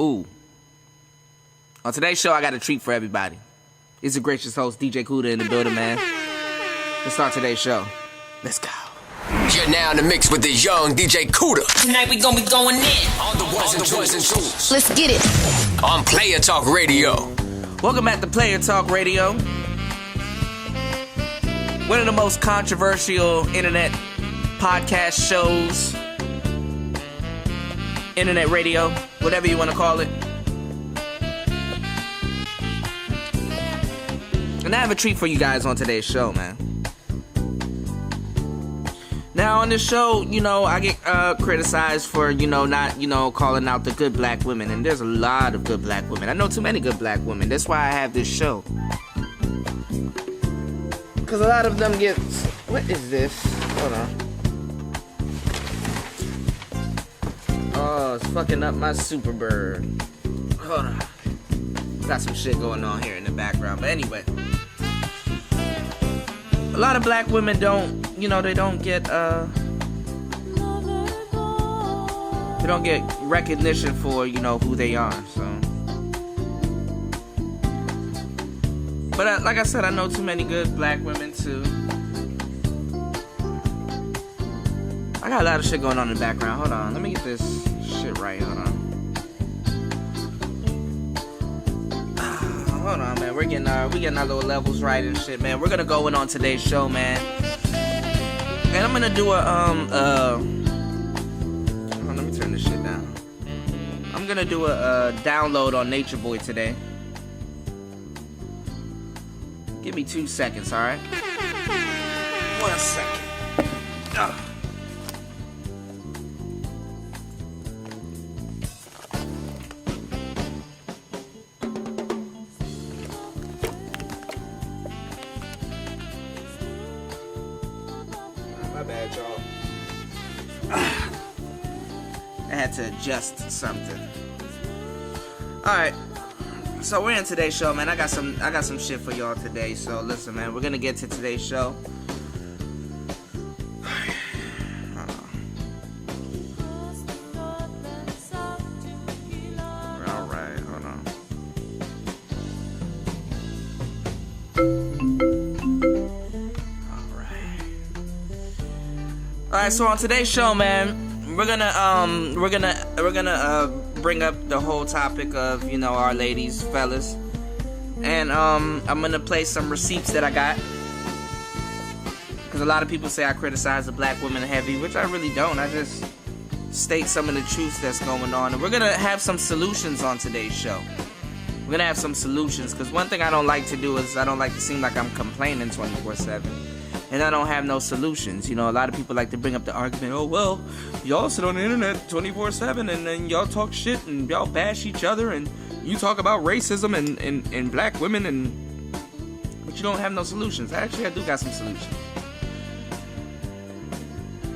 Ooh. On today's show, I got a treat for everybody. It's a gracious host, DJ Kuda, in the building, man. Let's start today's show. Let's go. You're now in the mix with the young DJ Kuda. Tonight we gonna be going in. On the ones and twos. Let's get it. On Player Talk Radio. Welcome back to Player Talk Radio. One of the most controversial internet podcast shows. Internet radio, whatever you want to call it. And I have a treat for you guys on today's show, man. Now, on this show, I get criticized for, not, calling out the good black women. And there's a lot of good black women. I know too many good black women. That's why I have this show. Because a lot of them get... What is this? Hold on. Oh, it's fucking up my Superbird. Hold on. Got some shit going on here in the background. But anyway. A lot of black women don't, they don't get recognition for, who they are, so. But like I said, I know too many good black women, too. I got a lot of shit going on in the background. Hold on, let me get this shit right, hold on. Hold on, man. We're getting our little levels right and shit, man. We're gonna go in on today's show, man. And I'm gonna do hold on, let me turn this shit down. I'm gonna do a download on Nature Boy today. Give me 2 seconds, alright? 1 second. Ugh. I had to adjust something. Alright. So we're in today's show, man. I got some shit for y'all today. So listen, man, we're gonna get to today's show. Alright, hold on. Alright, so on today's show, man, we're gonna bring up the whole topic of, our ladies, fellas. And I'm gonna play some receipts that I got. Because a lot of people say I criticize the black women heavy, which I really don't. I just state some of the truths that's going on. And we're gonna have some solutions on today's show. We're gonna have some solutions, because one thing I don't like to do is I don't like to seem like I'm complaining 24/7. And I don't have no solutions. A lot of people like to bring up the argument, oh, well, y'all sit on the internet 24/7 and then y'all talk shit and y'all bash each other and you talk about racism and black women, but you don't have no solutions. Actually, I do got some solutions.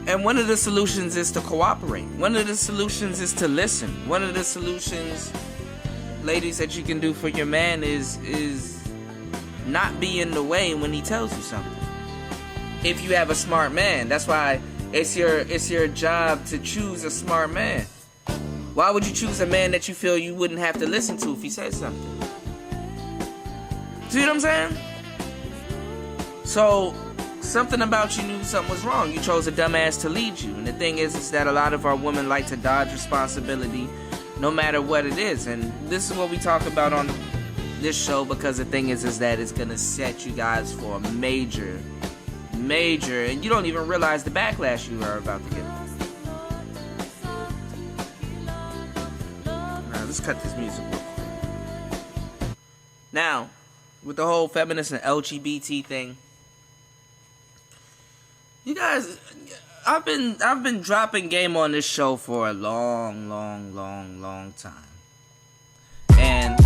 And one of the solutions is to cooperate. One of the solutions is to listen. One of the solutions, ladies, that you can do for your man is not be in the way when he tells you something. If you have a smart man, that's why it's your job to choose a smart man. Why would you choose a man that you feel you wouldn't have to listen to if he said something? See what I'm saying? So, something about you knew something was wrong. You chose a dumbass to lead you. And the thing is that a lot of our women like to dodge responsibility no matter what it is. And this is what we talk about on this show, because the thing is that it's going to set you guys for a major, and you don't even realize the backlash you are about to get. Now, let's cut this music real quick. Now, with the whole feminist and LGBT thing, you guys, I've been dropping game on this show for a long time. And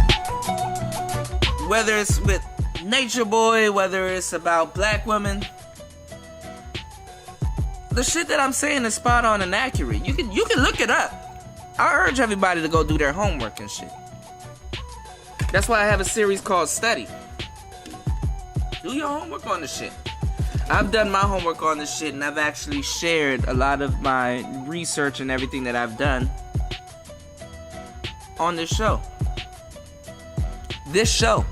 whether it's with Nature Boy, whether it's about black women, the shit that I'm saying is spot on and accurate. You can look it up. I urge everybody to go do their homework and shit. That's why I have a series called Study. Do your homework on this shit. I've done my homework on this shit, and I've actually shared a lot of my research and everything that I've done on this show. This show.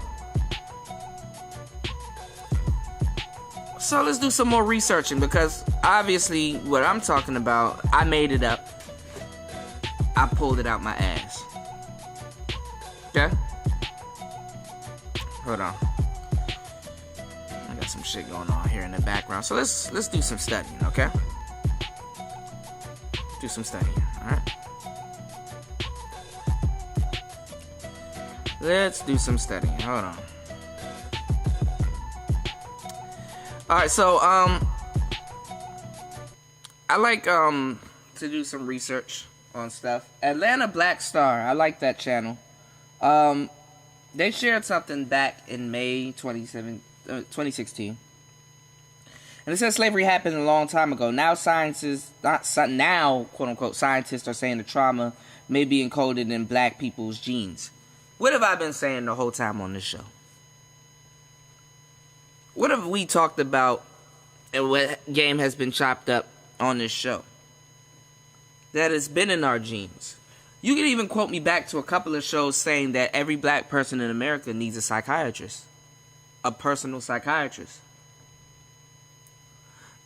So let's do some more researching, because obviously what I'm talking about, I made it up. I pulled it out my ass. Okay? Hold on. I got some shit going on here in the background. So let's do some studying, okay? Do some studying, alright? Let's do some studying. Hold on. Alright, so I like to do some research on stuff. Atlanta Black Star, I like that channel. They shared something back in May 2016. And it says slavery happened a long time ago. Now quote unquote scientists are saying the trauma may be encoded in black people's genes. What have I been saying the whole time on this show? What have we talked about, and what game has been chopped up on this show? That has been in our genes. You can even quote me back to a couple of shows saying that every black person in America needs a psychiatrist. A personal psychiatrist.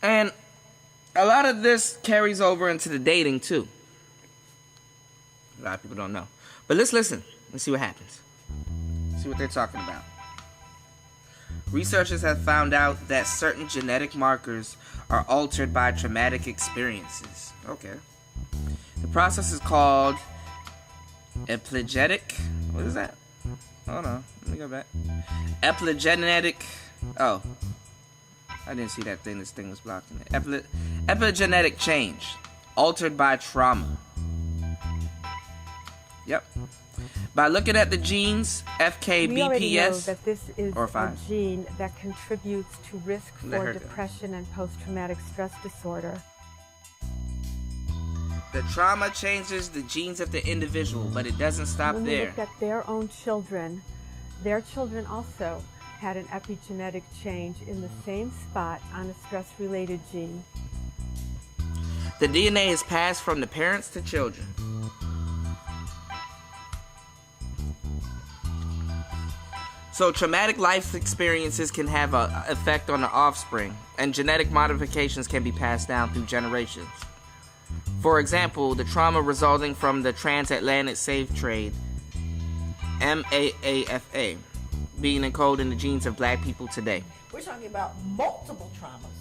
And a lot of this carries over into the dating too. A lot of people don't know. But let's listen. Let's see what happens. See what they're talking about. Researchers have found out that certain genetic markers are altered by traumatic experiences. Okay. The process is called epigenetic. What is that? Hold on. Let me go back. Epigenetic. Oh. I didn't see that thing. This thing was blocking it. Epigenetic change. Altered by trauma. Yep. By looking at the genes, FKBPS, we already know that this is or a gene that contributes to risk for depression and post-traumatic stress disorder. The trauma changes the genes of the individual, but it doesn't stop when there. When we looked at their own children, their children also had an epigenetic change in the same spot on a stress-related gene. The DNA is passed from the parents to children. So traumatic life experiences can have an effect on the offspring, and genetic modifications can be passed down through generations. For example, the trauma resulting from the transatlantic slave trade, MAAFA, being encoded in the genes of black people today. We're talking about multiple traumas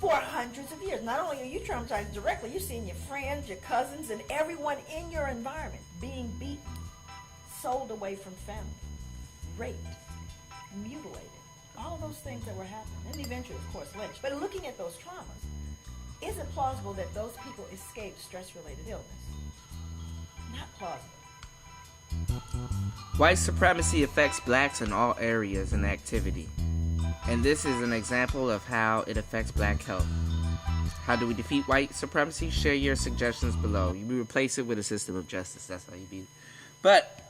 for hundreds of years. Not only are you traumatized directly, you're seeing your friends, your cousins, and everyone in your environment being beaten, sold away from family, raped, mutilated, all of those things that were happening, and eventually, of course, lynched. But looking at those traumas, is it plausible that those people escaped stress-related illness? Not plausible. White supremacy affects blacks in all areas and activity, and this is an example of how it affects black health. How do we defeat white supremacy? Share your suggestions below. You replace it with a system of justice. That's how you beat it. But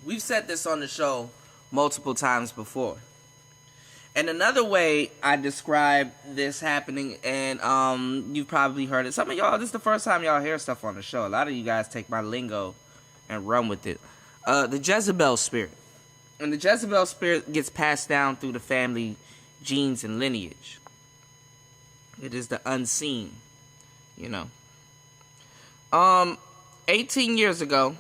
we've said this on the show multiple times before. And another way I describe this happening, and you've probably heard it. Some of y'all, this is the first time y'all hear stuff on the show. A lot of you guys take my lingo and run with it. The Jezebel spirit. And the Jezebel spirit gets passed down through the family genes and lineage. It is the unseen, you know. 18 years ago,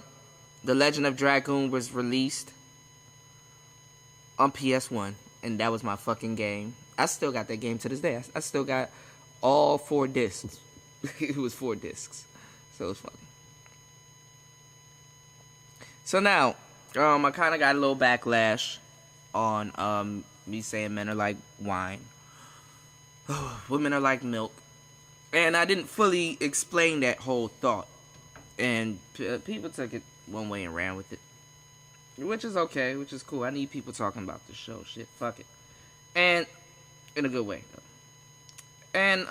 The Legend of Dragoon was released on PS1, and that was my fucking game. I still got that game to this day. I still got all 4 discs. It was 4 discs, so it was funny. So now, I kind of got a little backlash on me saying men are like wine, women are like milk, and I didn't fully explain that whole thought, and people took it one way and ran with it. Which is okay, which is cool. I need people talking about the show. Shit, fuck it. And in a good way, though. And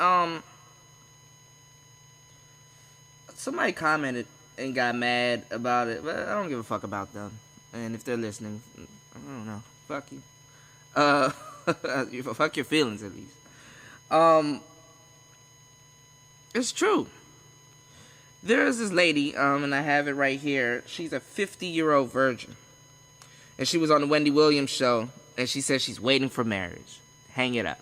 somebody commented and got mad about it, but I don't give a fuck about them. And if they're listening, I don't know. Fuck you. Fuck your feelings, at least. It's true. There is this lady, and I have it right here. She's a 50-year-old virgin. And she was on the Wendy Williams show, and she says she's waiting for marriage. Hang it up.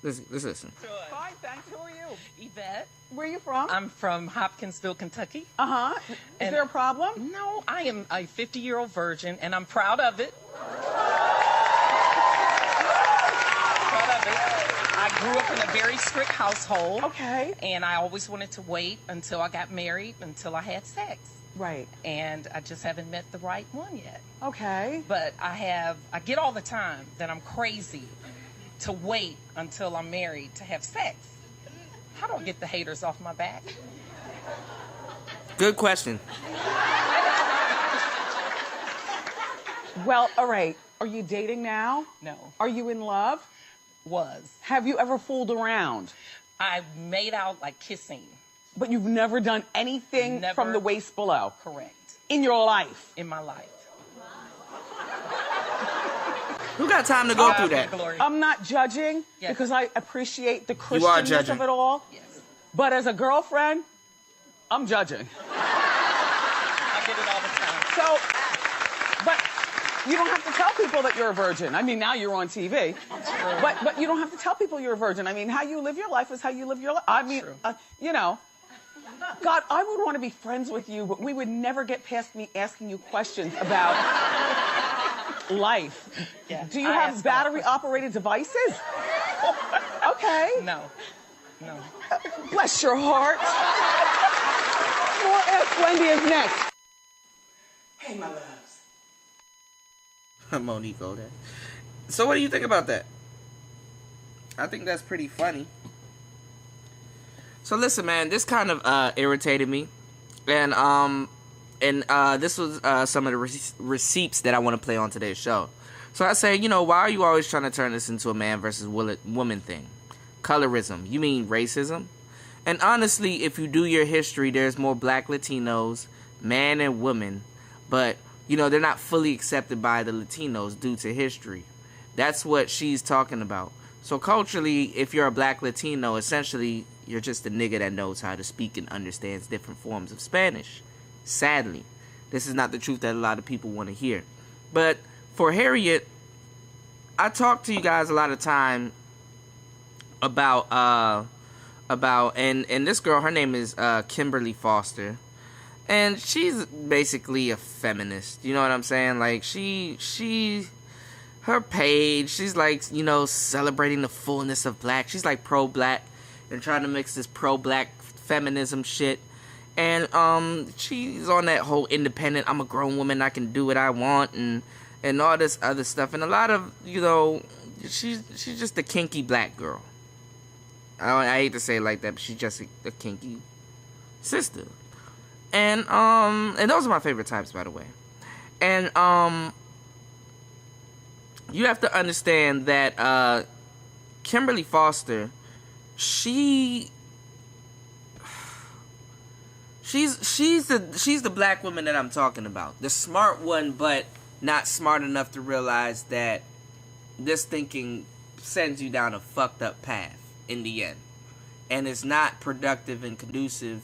Let's listen. Fine, thanks. Who are you? Yvette. Where are you from? I'm from Hopkinsville, Kentucky. Uh-huh. Is And- there a problem? No, I am a 50-year-old virgin, and I'm proud of it. Proud of it. I grew up in a very strict household. Okay. And I always wanted to wait until I got married, until I had sex. Right. And I just haven't met the right one yet. Okay. But I get all the time that I'm crazy to wait until I'm married to have sex. How do I get the haters off my back? Good question. Well, all right. Are you dating now? No. Are you in love? Was. Have you ever fooled around? I made out like kissing. But you've never done anything Never. from the waist below? Correct. In your life? In my life. Who got time to go through that? Glory. I'm not judging Yes. because I appreciate the are Christianness judging. of it all. Yes. But as a girlfriend, I'm judging. I get it all the time. So, but you don't have to tell people that you're a virgin. I mean, now you're on TV. But you don't have to tell people you're a virgin. I mean, how you live your life is how you live your life. I mean, True. you know, God, I would want to be friends with you, but we would never get past me asking you questions about life. Yeah, Do you I have ask all battery-operated devices? Okay. No. No. Bless your heart. More Ask Wendy is next. Hey, my loves. Monique Goldar. So what do you think about that? I think that's pretty funny. So listen, man, this kind of irritated me, and this was some of the receipts that I want to play on today's show. So I say, why are you always trying to turn this into a man versus woman thing? Colorism. You mean racism? And honestly, if you do your history, there's more black Latinos, man and woman, but they're not fully accepted by the Latinos due to history. That's what she's talking about. So culturally, if you're a black Latino, essentially, you're just a nigga that knows how to speak and understands different forms of Spanish. Sadly, this is not the truth that a lot of people want to hear. But for Harriet, I talk to you guys a lot of time about and this girl, her name is Kimberly Foster. And she's basically a feminist. You know what I'm saying? Like, her page, she's like, celebrating the fullness of black. She's like pro-black and trying to mix this pro-black feminism shit. And she's on that whole independent, I'm a grown woman, I can do what I want, and all this other stuff. And a lot of, she's just a kinky black girl. I hate to say it like that, but she's just a kinky sister. And those are my favorite types, by the way. And you have to understand that Kimberly Foster, she's the black woman that I'm talking about. The smart one, but not smart enough to realize that this thinking sends you down a fucked up path in the end. And it's not productive and conducive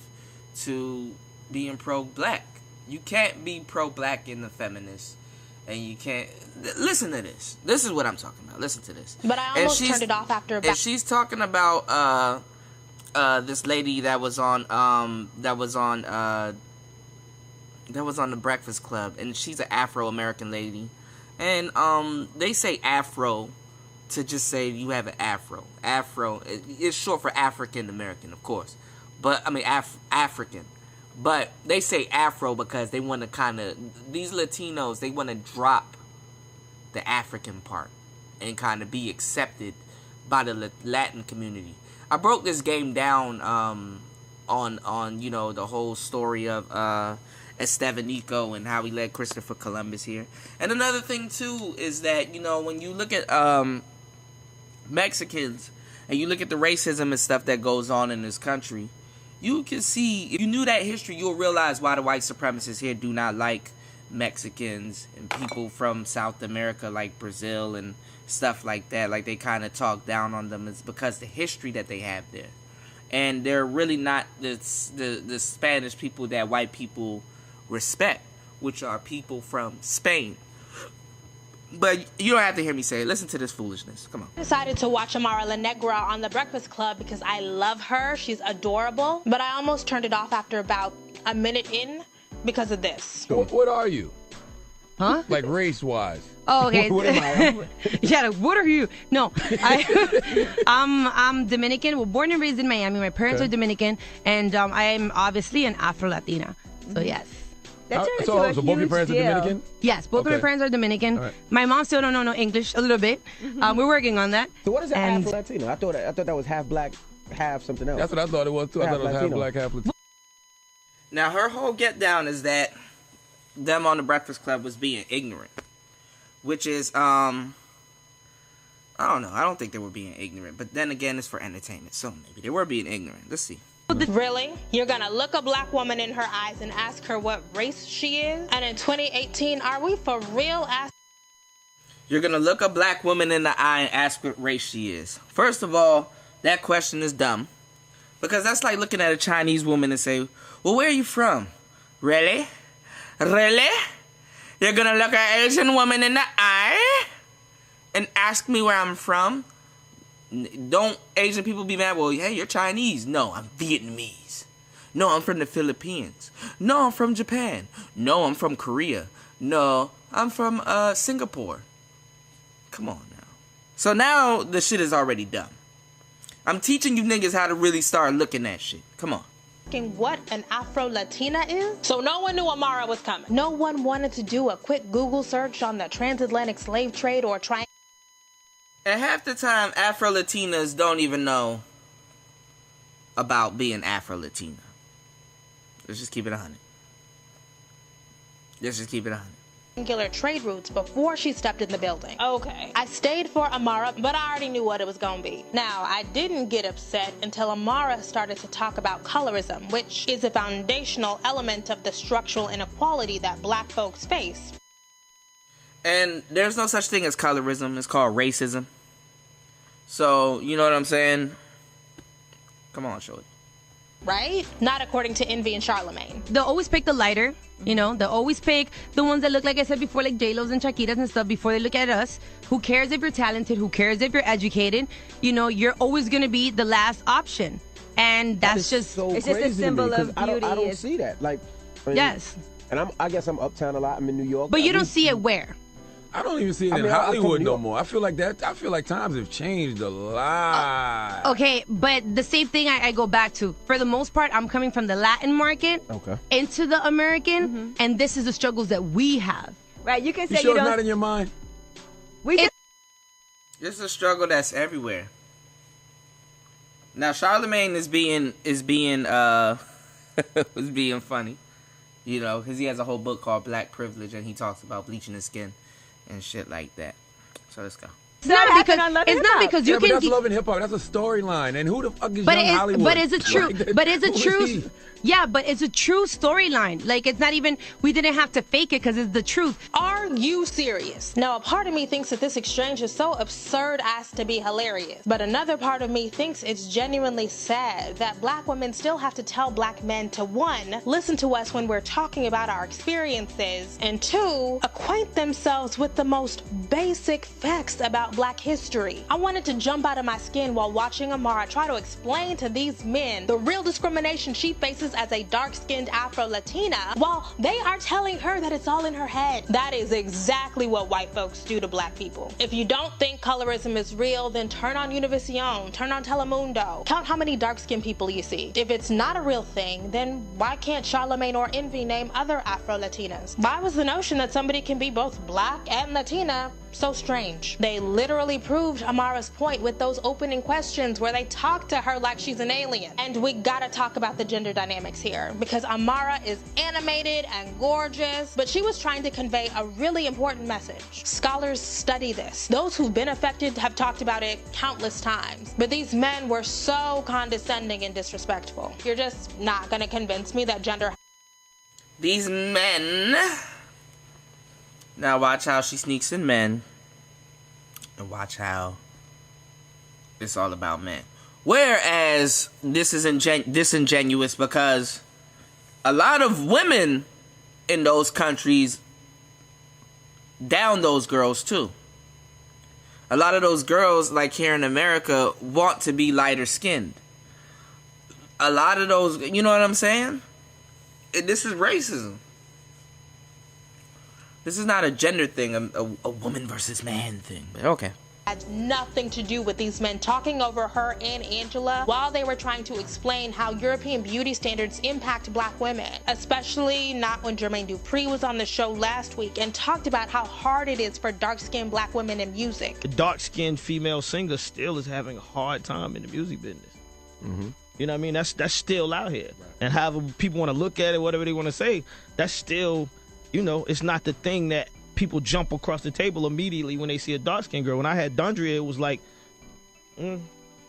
to being pro-black. You can't be pro-black in the feminist, and you can't listen to this. This is what I'm talking about. Listen to this. But I almost turned it off after about. And she's talking about this lady that was on the Breakfast Club, and she's an Afro-American lady, and they say Afro to just say you have an afro. Afro is short for African American, of course, but I mean African. But they say Afro because they want to kind of, these Latinos, they want to drop the African part and kind of be accepted by the Latin community. I broke this game down on the whole story of Estevanico and how he led Christopher Columbus here. And another thing too is that when you look at Mexicans and you look at the racism and stuff that goes on in this country, you can see, if you knew that history, you'll realize why the white supremacists here do not like Mexicans and people from South America like Brazil and stuff like that. Like, they kind of talk down on them. It's because the history that they have there. and they're really not the Spanish people that white people respect, which are people from Spain. But you don't have to hear me say it. Listen to this foolishness. Come on. I decided to watch Amara La Negra on The Breakfast Club because I love her. She's adorable. But I almost turned it off after about a minute in because of this. What are you? Huh? Like race-wise? Oh, okay. What am I? Yeah, like, what are you? No, I'm Dominican. Well, born and raised in Miami. My parents are Dominican, and I am obviously an Mm-hmm. Afro-Latina. So yes. That turned into a So both your huge parents are deal. Dominican? Yes, both of my parents are Dominican. All right. My mom still don't know no English, a little bit. We're working on that. So what is an And- Afro-Latino? I thought that was half black, half something else. That's what I thought it was, too. I thought it was half Latino. black, half Latino. Now, her whole get down is that them on The Breakfast Club was being ignorant. Which is, I don't know. I don't think they were being ignorant. But then again, it's for entertainment. So maybe they were being ignorant. Let's see. Really? You're gonna look a black woman in her eyes and ask her what race she is? And in 2018, are we for real asking? You're going to look a black woman in the eye and ask what race she is. First of all, that question is dumb. Because that's like looking at a Chinese woman and say, well, where are you from? Really? Really? You're going to look an Asian woman in the eye and ask me where I'm from? Don't Asian people be mad? Well, hey, you're Chinese. No, I'm Vietnamese. No, I'm from the Philippines. No, I'm from Japan. No, I'm from Korea. No, I'm from Singapore. Come on now. So now the shit is already done. I'm teaching you niggas how to really start looking at shit. Come on. What an Afro-Latina is? So no one knew Amara was coming. No one wanted to do a quick Google search on the transatlantic slave trade or try. And half the time, Afro-Latinas don't even know about being Afro-Latina. Let's just keep it 100. Let's just keep it 100. Singular trade routes before she stepped in the building. Okay. I stayed for Amara, but I already knew what it was gonna be. Now, I didn't get upset until Amara started to talk about colorism, which is a foundational element of the structural inequality that black folks face. And there's no such thing as colorism. It's called racism. So, you know what I'm saying? Come on, show it. Right? Not according to Envy and Charlemagne. They'll always pick the lighter, you know. They'll always pick the ones that look, like I said before, like J-Lo's and Shakiras and stuff before they look at us. Who cares if you're talented? Who cares if you're educated? You know, you're always going to be the last option. And that's just... so It's just a crazy to symbol me, 'cause of I don't beauty. see that. Like, I mean, Yes. And I guess I'm uptown a lot. I'm in New York. But you don't see it where? I don't even see it I in mean, I come Hollywood from New no York. more. I feel like times have changed a lot. Okay, but the same thing I go back to. For the most part, I'm coming from the Latin market into the American, and this is the struggles that we have. Right, you can You say sure you it's don't. not in your mind? This is a struggle that's everywhere. Now, Charlemagne is being is being funny, you know, because he has a whole book called Black Privilege, and he talks about bleaching his skin and shit like that. So let's go. It's not because you Yeah, but can. that's Love and Hip Hop. That's a storyline. And who the fuck is But Young Hollywood? but it's a true. Like, but it's a who is true. he? Yeah, but it's a true storyline. Like, it's not even. We didn't have to fake it because it's the truth. Are you serious? Now, a part of me thinks that this exchange is so absurd as to be hilarious. But another part of me thinks it's genuinely sad that black women still have to tell black men to, one, listen to us when we're talking about our experiences, and two, acquaint themselves with the most basic facts about black history. I wanted to jump out of my skin while watching Amara try to explain to these men the real discrimination she faces as a dark-skinned Afro-Latina while they are telling her that it's all in her head. That is exactly what white folks do to black people. If you don't think colorism is real, then turn on Univision, turn on Telemundo. Count how many dark-skinned people you see. If it's not a real thing, then why can't Charlemagne or Envy name other Afro-Latinas? Why was the notion that somebody can be both black and Latina so strange? They literally proved Amara's point with those opening questions where they talk to her like she's an alien. And we gotta talk about the gender dynamics here, because Amara is animated and gorgeous, but she was trying to convey a really important message. Scholars study this. Those who've been affected have talked about it countless times, but these men were so condescending and disrespectful. You're just not gonna convince me that gender... These men. Now watch how she sneaks in men. And watch how it's all about men. Whereas this is disingenuous because a lot of women in those countries down those girls too. A lot of those girls, like here in America, want to be lighter skinned. A lot of those, you know what I'm saying? This is racism. This is not a gender thing, a woman versus man thing. But okay. Had nothing to do with these men talking over her and Angela while they were trying to explain how European beauty standards impact black women, especially not when Jermaine Dupri was on the show last week and talked about how hard it is for dark-skinned black women in music. The dark-skinned female singer still is having a hard time in the music business. Mm-hmm. You know what I mean? That's still out here. Right. And however people want to look at it, whatever they want to say, that's still, you know, it's not the thing that people jump across the table immediately when they see a dark-skinned girl. When I had Dondria, it was like,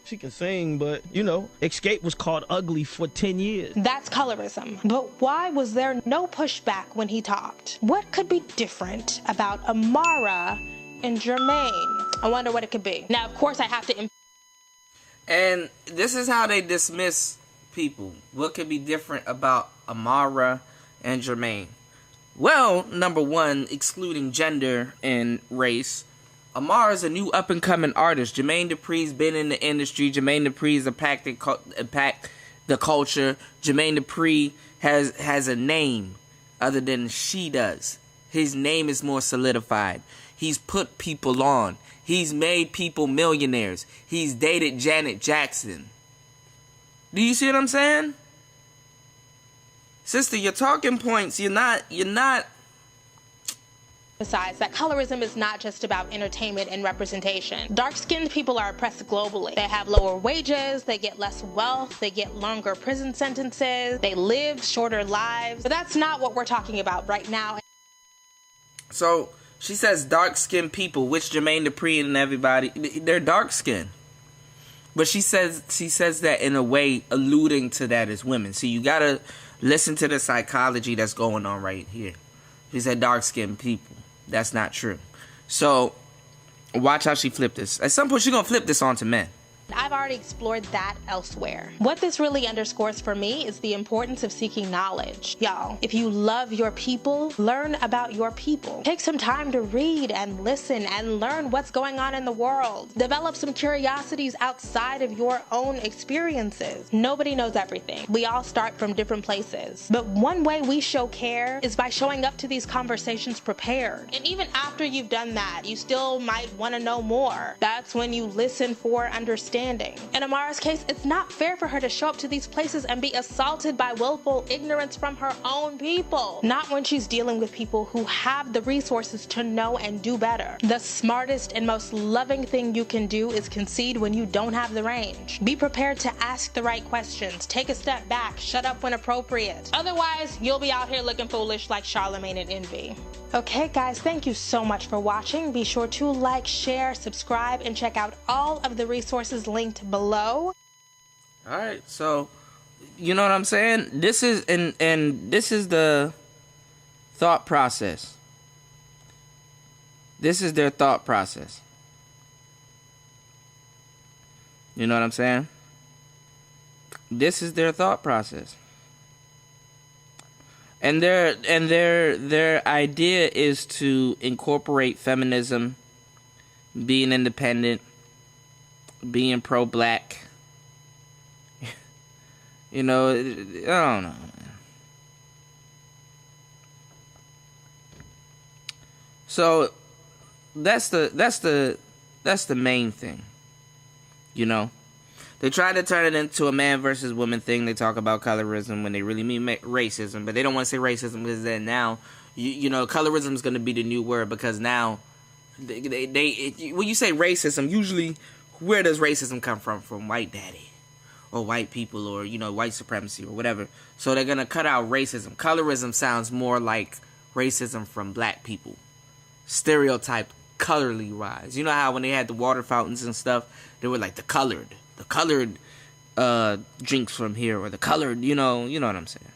she can sing, but, you know, Escape was called ugly for 10 years. That's colorism. But why was there no pushback when he talked? What could be different about Amara and Jermaine? I wonder what it could be. Now, of course, I have to... And this is how they dismiss people. What could be different about Amara and Jermaine? Well, number one, excluding gender and race, Amara is a new up-and-coming artist. Jermaine Dupri's been in the industry. Jermaine Dupri's impact the culture. Jermaine Dupri has a name other than she does. His name is more solidified. He's put people on. He's made people millionaires. He's dated Janet Jackson. Do you see what I'm saying? Sister, your talking points, you're not... Besides, that colorism is not just about entertainment and representation. Dark-skinned people are oppressed globally. They have lower wages, they get less wealth, they get longer prison sentences, they live shorter lives. But that's not what we're talking about right now. So, she says dark-skinned people, which Jermaine Dupri and everybody, they're dark-skinned. But she says that in a way alluding to that as women. So you gotta listen to the psychology that's going on right here. She said dark-skinned people. That's not true. So, watch how she flipped this. At some point, she's gonna flip this onto men. I've already explored that elsewhere. What this really underscores for me is the importance of seeking knowledge. Y'all, if you love your people, learn about your people. Take some time to read and listen and learn what's going on in the world. Develop some curiosities outside of your own experiences. Nobody knows everything. We all start from different places. But one way we show care is by showing up to these conversations prepared. And even after you've done that, you still might want to know more. That's when you listen for understanding. In Amara's case, it's not fair for her to show up to these places and be assaulted by willful ignorance from her own people. Not when she's dealing with people who have the resources to know and do better. The smartest and most loving thing you can do is concede when you don't have the range. Be prepared to ask the right questions. Take a step back. Shut up when appropriate. Otherwise, you'll be out here looking foolish like Charlemagne and Envy. Okay, guys, thank you so much for watching. Be sure to like, share, subscribe, and check out all of the resources linked below. Alright, so you know what I'm saying? This is and this is the thought process. This is their thought process. You know what I'm saying? This is their thought process. And their idea is to incorporate feminism, being independent, being pro-black. You know, I don't know. So that's the main thing. You know, they try to turn it into a man versus woman thing. They talk about colorism when they really mean racism, but they don't want to say racism because then now, you know, colorism is going to be the new word because now, when you say racism, usually where does racism come from? From white daddy, or white people, or you know, white supremacy or whatever. So they're going to cut out racism. Colorism sounds more like racism from black people, stereotyped colorly wise. You know how when they had the water fountains and stuff, they were like the colored drinks from here, or the colored, you know what I'm saying.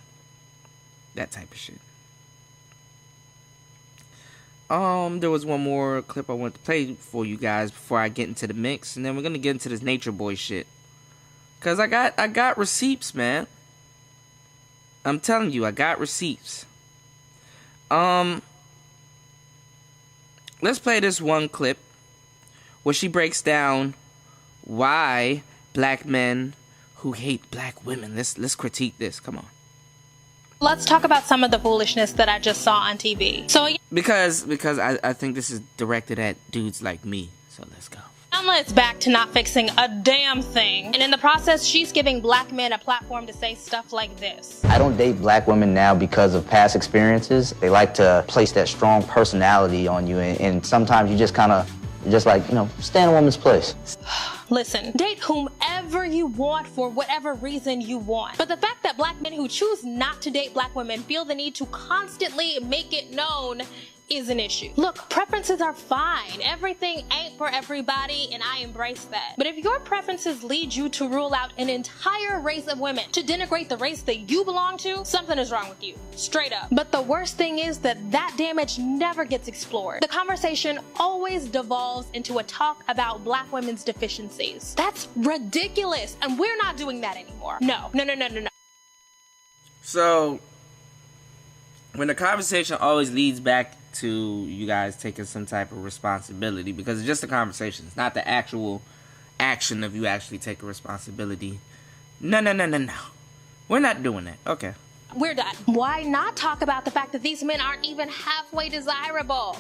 That type of shit. There was one more clip I wanted to play for you guys before I get into the mix, and then we're gonna get into this Nature Boy shit. Cause I got receipts, man. I'm telling you, I got receipts. Let's play this one clip where she breaks down why black men who hate black women. Let's critique this. Come on. Let's talk about some of the foolishness that I just saw on TV. So Because I think this is directed at dudes like me. So let's go. Yamla is back to not fixing a damn thing. And in the process, she's giving black men a platform to say stuff like this. I don't date black women now because of past experiences. They like to place that strong personality on you, and sometimes you just kind of, stand a woman's place. Listen, date whomever you want for whatever reason you want. But the fact that black men who choose not to date black women feel the need to constantly make it known is an issue. Look, preferences are fine. Everything ain't for everybody, and I embrace that. But if your preferences lead you to rule out an entire race of women, to denigrate the race that you belong to, something is wrong with you. Straight up. But the worst thing is that damage never gets explored. The conversation always devolves into a talk about black women's deficiencies. That's ridiculous, and we're not doing that anymore. No. So, when the conversation always leads back to you guys taking some type of responsibility, because it's just a conversation, it's not the actual action of you actually taking responsibility. No. We're not doing that. Okay. We're done. Why not talk about the fact that these men aren't even halfway desirable?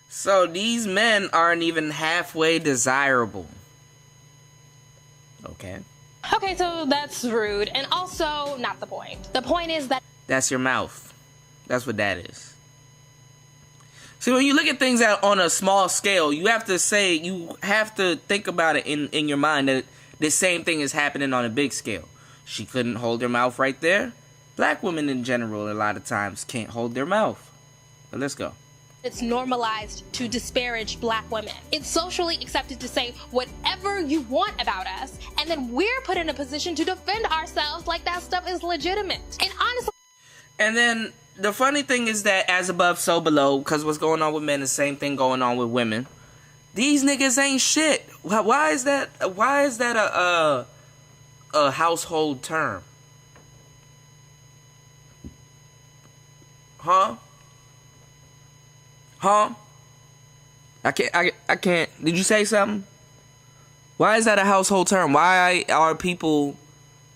So these men aren't even halfway desirable. Okay. Okay, so that's rude, and also not the point. The point is that that's your mouth. That's what that is. See, when you look at things on a small scale, you have to think about it in your mind that the same thing is happening on a big scale. She couldn't hold her mouth right there. Black women in general, a lot of times, can't hold their mouth. But let's go. it's normalized to disparage black women. It's socially accepted to say whatever you want about us, and then we're put in a position to defend ourselves like that stuff is legitimate. And honestly... And then the funny thing is that as above, so below, because what's going on with men is the same thing going on with women. These niggas ain't shit. Why is that a household term? Huh? I can't. Did you say something? Why is that a household term? Why are people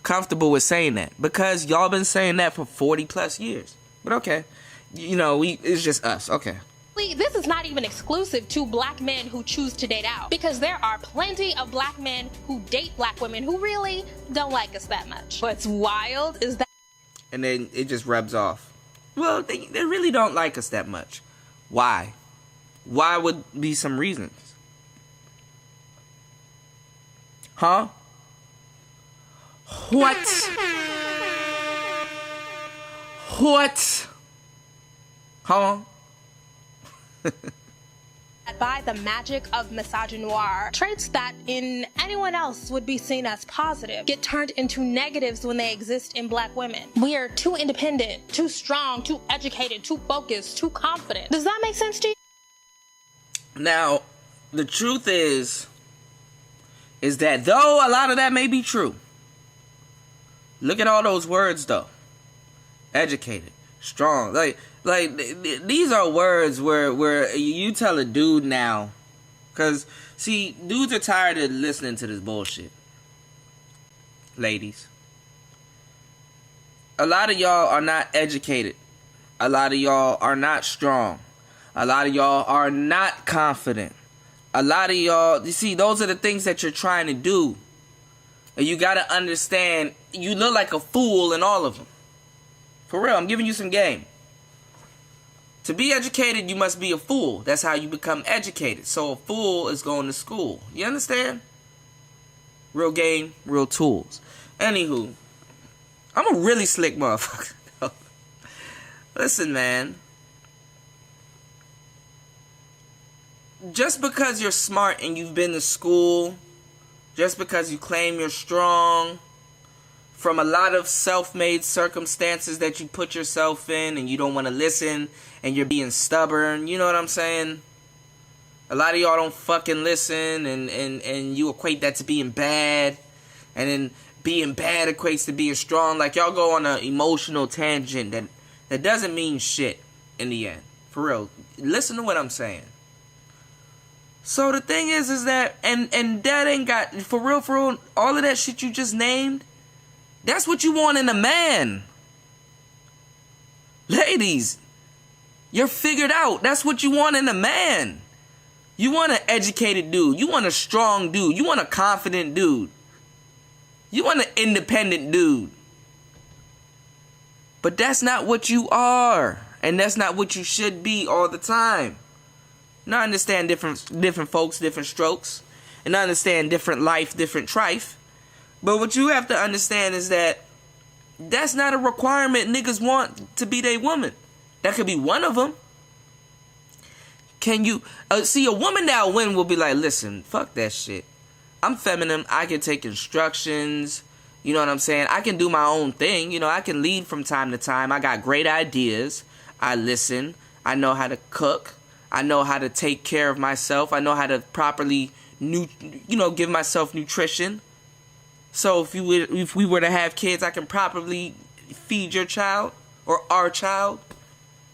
comfortable with saying that? Because y'all been saying that for 40 plus years. But okay. You know, it's just us. Okay. This is not even exclusive to black men who choose to date out, because there are plenty of black men who date black women who really don't like us that much. What's wild is that... And then it just rubs off. Well, they really don't like us that much. Why? Why would be some reasons? Huh? What? Huh? By the magic of misogynoir, traits that in anyone else would be seen as positive get turned into negatives when they exist in black women. We are too independent, too strong, too educated, too focused, too confident. Does that make sense to you? Now, the truth is that though a lot of that may be true, look at all those words though. Educated, strong, like these are words where you tell a dude now, because see, dudes are tired of listening to this bullshit. Ladies, a lot of y'all are not educated. A lot of y'all are not strong. A lot of y'all are not confident. A lot of y'all, you see, those are the things that you're trying to do. And you gotta understand, you look like a fool in all of them. For real, I'm giving you some game. To be educated, you must be a fool. That's how you become educated. So a fool is going to school. You understand? Real game, real tools. Anywho, I'm a really slick motherfucker. Listen, man. Just because you're smart and you've been to school, just because you claim you're strong, from a lot of self-made circumstances that you put yourself in and you don't want to listen and you're being stubborn, you know what I'm saying? A lot of y'all don't fucking listen and you equate that to being bad. and then being bad equates to being strong. Like, y'all go on an emotional tangent that doesn't mean shit in the end. For real. Listen to what I'm saying. So the thing is that, and that ain't got, for real, all of that shit you just named, that's what you want in a man. Ladies, you're figured out. That's what you want in a man. You want an educated dude. You want a strong dude. You want a confident dude. You want an independent dude. But that's not what you are. And that's not what you should be all the time. Now I understand different folks, different strokes. And I understand different life, different trife. But what you have to understand is that that's not a requirement niggas want to be their woman. That could be one of them. Can you see a woman that win will be like, listen, fuck that shit. I'm feminine. I can take instructions. You know what I'm saying? I can do my own thing. You know, I can lead from time to time. I got great ideas. I listen. I know how to cook. I know how to take care of myself. I know how to properly, give myself nutrition. So if we were to have kids, I can properly feed your child or our child.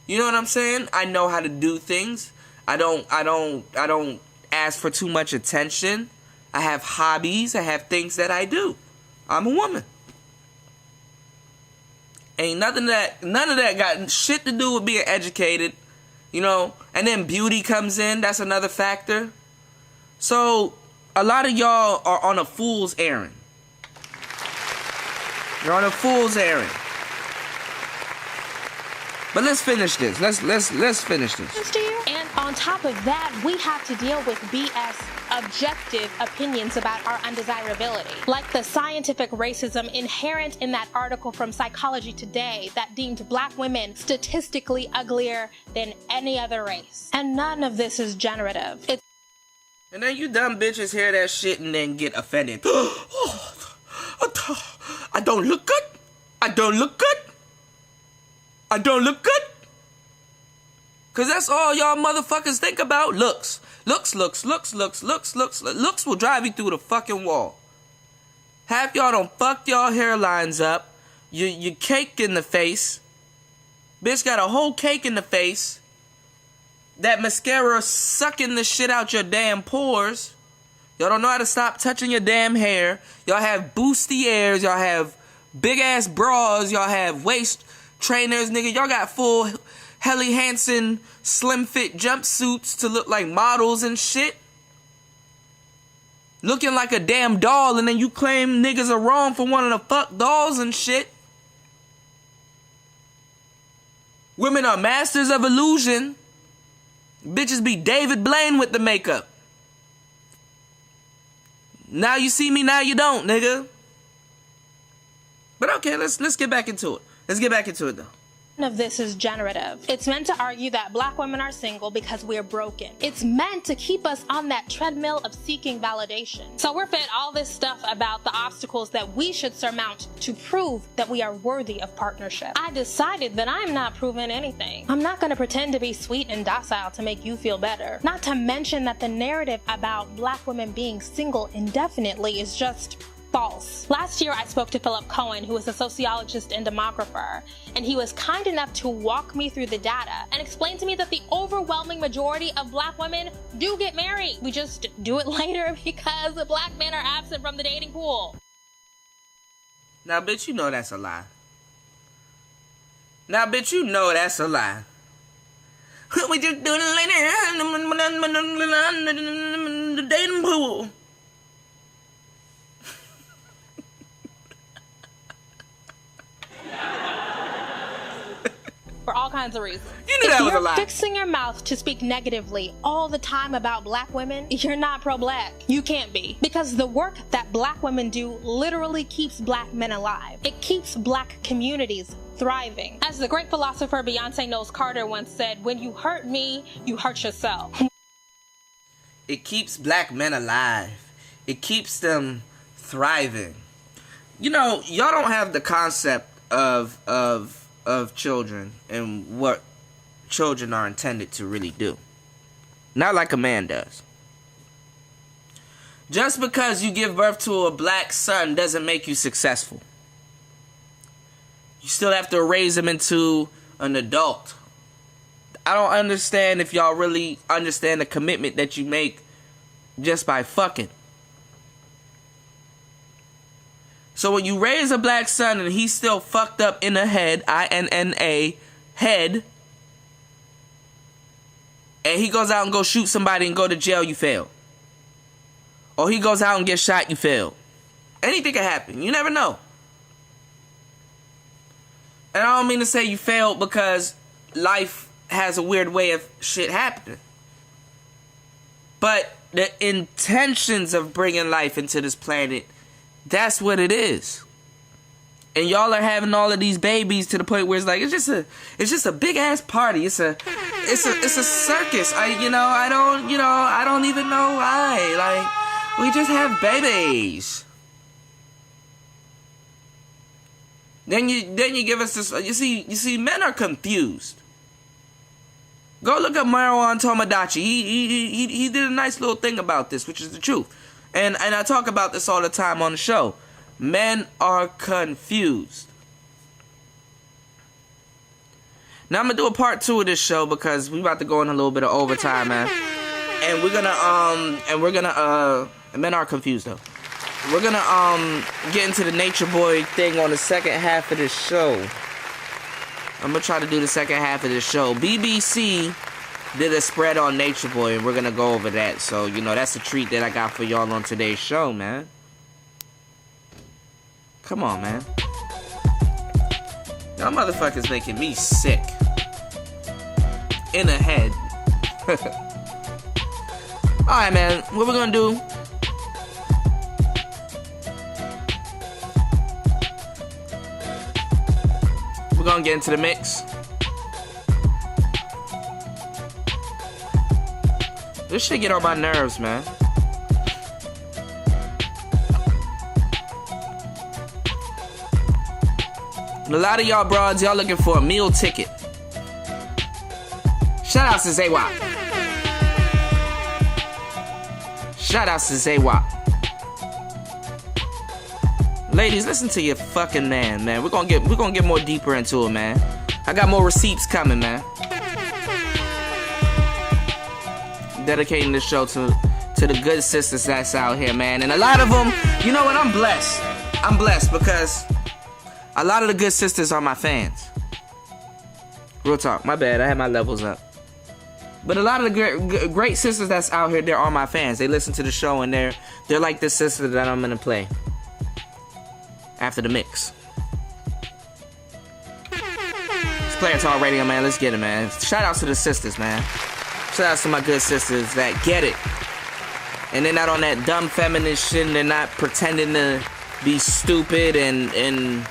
You know what I'm saying? I know how to do things. I don't ask for too much attention. I have hobbies. I have things that I do. I'm a woman. Ain't none of that got shit to do with being educated, and then beauty comes in. That's another factor. So a lot of y'all are on a fool's errand. You're on a fool's errand. But let's finish this. Let's finish this. And on top of that, we have to deal with BS objective opinions about our undesirability, like the scientific racism inherent in that article from Psychology Today that deemed black women statistically uglier than any other race. And none of this is generative. And then you dumb bitches hear that shit and then get offended. I don't look good. I don't look good. I don't look good. Cause that's all y'all motherfuckers think about. Looks will drive you through the fucking wall. Half y'all done fucked y'all hairlines up. You cake in the face. Bitch got a whole cake in the face. That mascara sucking the shit out your damn pores. Y'all don't know how to stop touching your damn hair. Y'all have bustiers. Y'all have big ass bras. Y'all have waist trainers, nigga. Y'all got full Helly Hansen slim fit jumpsuits to look like models and shit. Looking like a damn doll, and then you claim niggas are wrong for wanting to fuck dolls and shit. Women are masters of illusion. Bitches be David Blaine with the makeup. Now you see me, now you don't, nigga. But okay, let's get back into it. Let's get back into it, though. None of this is generative. It's meant to argue that black women are single because we're broken. It's meant to keep us on that treadmill of seeking validation. So we're fed all this stuff about the obstacles that we should surmount to prove that we are worthy of partnership. I decided that I'm not proving anything. I'm not going to pretend to be sweet and docile to make you feel better. Not to mention that the narrative about black women being single indefinitely is just false. Last year, I spoke to Philip Cohen, who is a sociologist and demographer, and he was kind enough to walk me through the data and explain to me that the overwhelming majority of black women do get married. We just do it later because the black men are absent from the dating pool. Now, bitch, you know that's a lie. Now, bitch, you know that's a lie. We just do it later. The dating pool. For all kinds of reasons. You knew that was a lie. If you're fixing your mouth to speak negatively all the time about black women, you're not pro-black. You can't be. Because the work that black women do literally keeps black men alive. It keeps black communities thriving. As the great philosopher Beyonce Knowles Carter once said, when you hurt me, you hurt yourself. It keeps black men alive. It keeps them thriving. You know, y'all don't have the concept of children and what children are intended to really do. Not like a man does. Just because you give birth to a black son doesn't make you successful. You still have to raise him into an adult. I don't understand if y'all really understand the commitment that you make just by fucking. So when you raise a black son and he's still fucked up in the head, I-N-N-A, head, and he goes out and go shoot somebody and go to jail, you fail. Or he goes out and gets shot, you fail. Anything can happen. You never know. And I don't mean to say you failed because life has a weird way of shit happening. But the intentions of bringing life into this planet, that's what it is. And y'all are having all of these babies to the point where it's like it's just a big ass party. It's a circus. I don't even know why. Like, we just have babies. Then you give us this. You see, men are confused. Go look up Marwan Tomodachi. He did a nice little thing about this, which is the truth. And I talk about this all the time on the show. Men are confused. Now I'm gonna do a part 2 of this show because we about to go in a little bit of overtime, man. And we're gonna men are confused though. We're gonna get into the Nature Boy thing on the second half of this show. I'm gonna try to do the second half of this show. BBC did a spread on Nature Boy, and we're gonna go over that. So, that's a treat that I got for y'all on today's show, man. Come on, man. Y'all motherfuckers making me sick. In the head. Alright, man. What we're gonna do... we're gonna get into the mix. This shit get on my nerves, man. And a lot of y'all broads, y'all looking for a meal ticket. Shout out to Zaywap. Shout out to Zaywap. Ladies, listen to your fucking man. We're gonna get more deeper into it, man. I got more receipts coming, man. Dedicating this show to the good sisters that's out here, man. And a lot of them, you know what? I'm blessed. I'm blessed because a lot of the good sisters are my fans. Real talk. My bad. I had my levels up. But a lot of the great sisters that's out here, they're all my fans. They listen to the show and they're like the sister that I'm gonna play after the mix. It's Player Talk Radio, man. Let's get it, man. Shout out to the sisters, man. Shout out to my good sisters that get it. And they're not on that dumb feminist shit. And they're not pretending to be stupid. And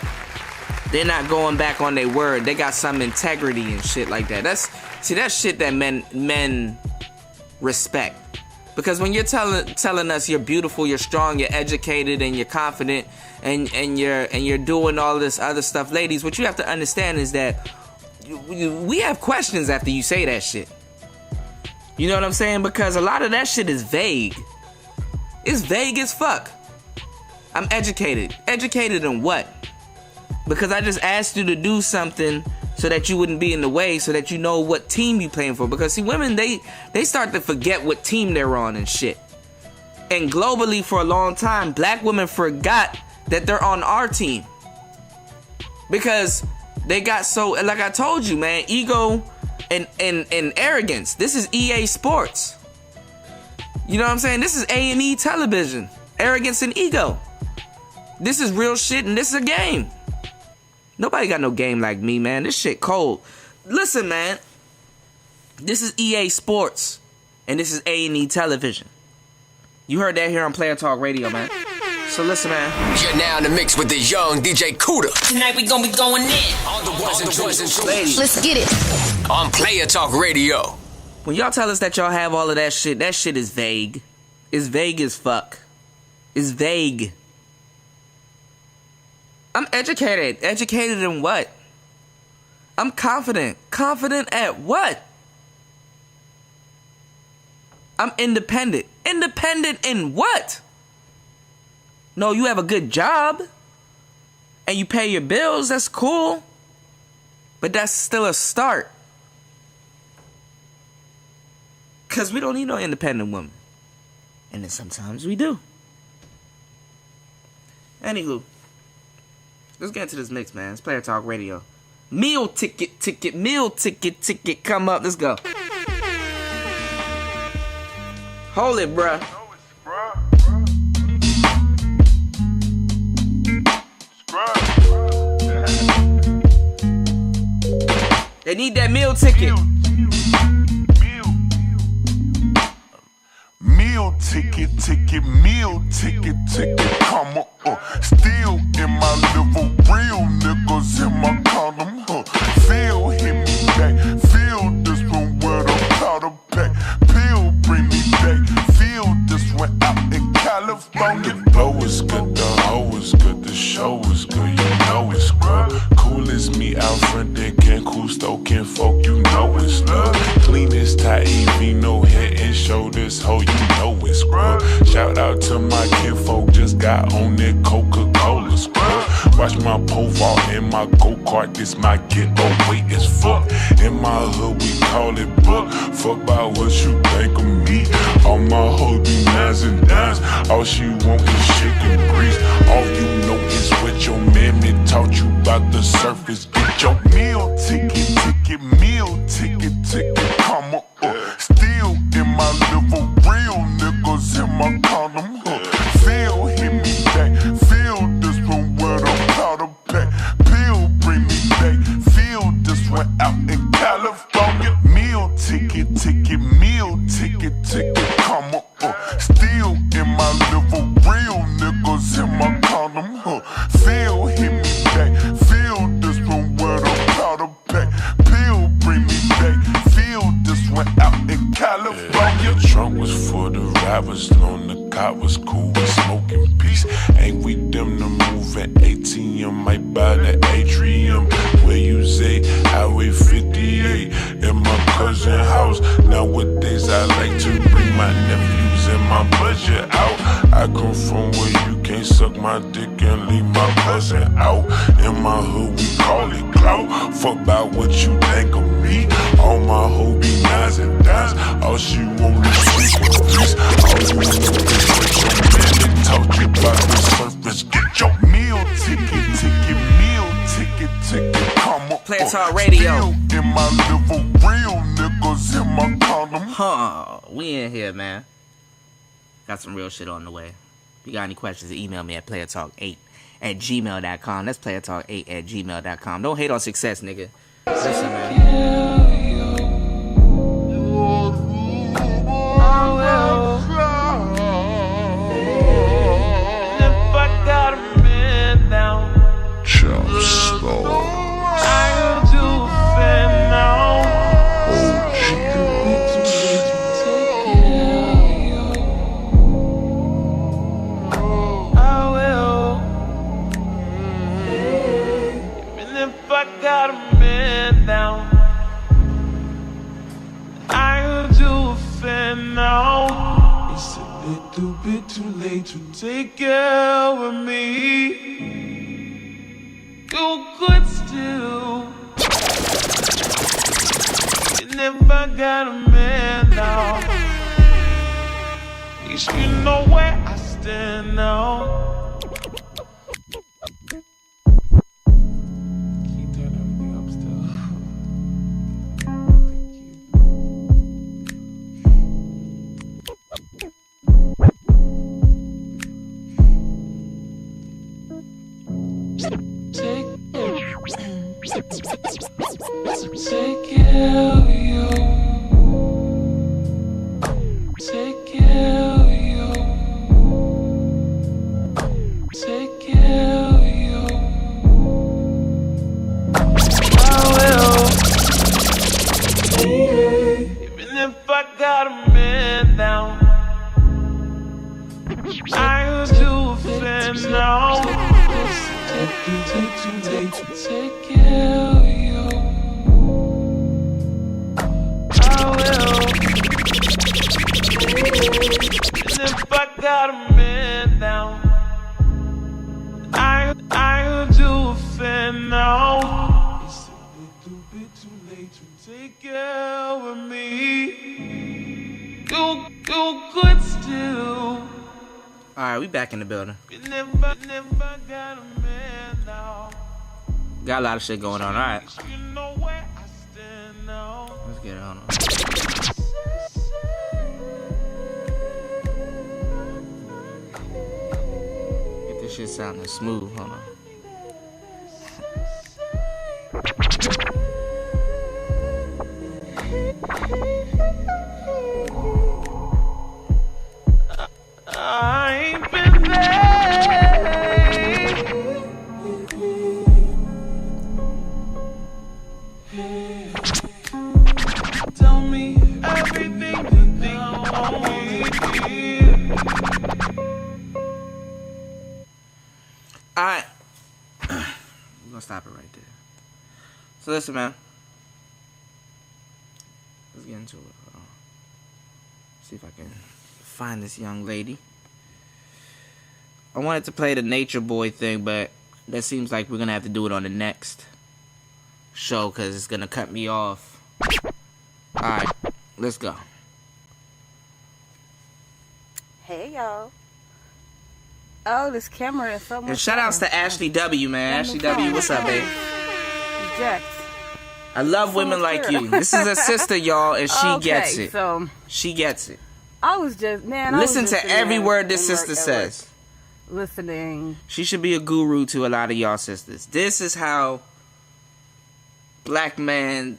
they're not going back on their word. They got some integrity and shit like that. That's shit that men respect. Because when you're telling us you're beautiful, you're strong, you're educated, and you're confident, and you're doing all this other stuff, ladies, what you have to understand is that we have questions after you say that shit. You know what I'm saying? Because a lot of that shit is vague. It's vague as fuck. I'm educated. Educated in what? Because I just asked you to do something so that you wouldn't be in the way, so that you know what team you playing for. Because see, women, they start to forget what team they're on and shit. And globally for a long time, black women forgot that they're on our team. Because they got so, like I told you, man, ego and arrogance. This is EA Sports. You know what I'm saying? This is A&E television. Arrogance and ego. This is real shit and this is a game. Nobody got no game like me, man. This shit cold. Listen, man. This is EA Sports. And this is A&E television. You heard that here on Player Talk Radio, man. So listen, man. You're now in the mix with the young DJ Cuda. Tonight we gonna be going in. On the ones and twos and twos. Ladies. Let's get it. On Player Talk Radio. When y'all tell us that y'all have all of that shit is vague. It's vague as fuck. It's vague. I'm educated. Educated in what? I'm confident. Confident at what? I'm independent. Independent in what? No, you have a good job and you pay your bills, that's cool. But that's still a start. Because we don't need no independent woman. And then sometimes we do. Anywho, let's get into this mix, man. It's Player Talk Radio. Meal ticket, come up. Let's go. Hold it, bruh. They need that meal ticket. Meal ticket, meal ticket, come up. Still in my liver, real niggas in my condom. Feel hit me back, feel this one with a powder pack. Pill bring me back, feel this one out in California. The blow is good, the hoe is good, the show is good, you know it's good. Cool as me out front, then Cancun, stoking folk, you know it's love. Clean as Taivino, no head and shoulders, ho, you know it's scrub. Shout out to my kinfolk, just got on that Coca-Cola scrub. Watch my pole vault in my go-kart, this my getaway as fuck. In my hood, we call it book. Fuck about what you think of me. All my hoes be nines and dimes. All she want is chicken grease. All you know is what your mammy taught you about the surface. Get your meal ticket, meal ticket, come up. Still in my liver, real niggas in my condom. Feel hit me back, feel this one with a powder pack. Pill bring me back, feel this one out in California. Meal ticket, meal ticket, come up. Still in my liver, real niggas in my condom. Feel hit me back, feel this one with a powder pack. Pill bring me back, feel this one out in California. Yeah, the trunk was for the robbers, on the cop was cool, we smoking peace. Ain't we them to move at ATM, might buy the atrium. Where you say Highway 58 in my cousin house. Nowadays I like to bring my nephews and my budget out. I come from where you can't suck my dick and leave my cousin out. In my hood we call it clout. Fuck about what you think of me. All my hoes be nines and dimes. All she want is chicken grease. All you want is what your man taught you about the surface. Get your meal ticket, meal ticket, come up. Player Talk Radio. Still in my liver, real niggas in my condom. We in here, man. Got some real shit on the way. If you got any questions, email me at playertalk8@gmail.com. That's playertalk8@gmail.com. Don't hate on success, nigga. Listen, man. Got a man down. I'll do a fan now. It's a little bit too late to take care of me. You could still. And if I got a man now, at least you know where I stand now. Take care of you. Take care of you. Take care of you. I will. Even if I got a man down, I'll do a fan now. Take care of you. I will. And if I got a man down, told you a fair now. It's a little bit too late to take care of me. You could still. Alright, we back in the building. You never got a man now. Got a lot of shit going on. Alright. You know where I stand now. Let's get it on. Get this shit sounding smooth. Hold on. I ain't been there. Tell me everything you think on me. Alright. We're gonna stop it right there. So listen, man. Let's get into it. See if I can find this young lady. I wanted to play the Nature Boy thing, but that seems like we're gonna have to do it on the next show because it's gonna cut me off. Alright, let's go. Hey, y'all. Oh, this camera is so much. And shout outs to Ashley W, man. Ashley W, what's up, babe? Jax. I love women like you. This is a sister, y'all, and she gets it. So she gets it. I was just, man. Listen to every word this sister says. Listening. She should be a guru to a lot of y'all sisters. This is how black men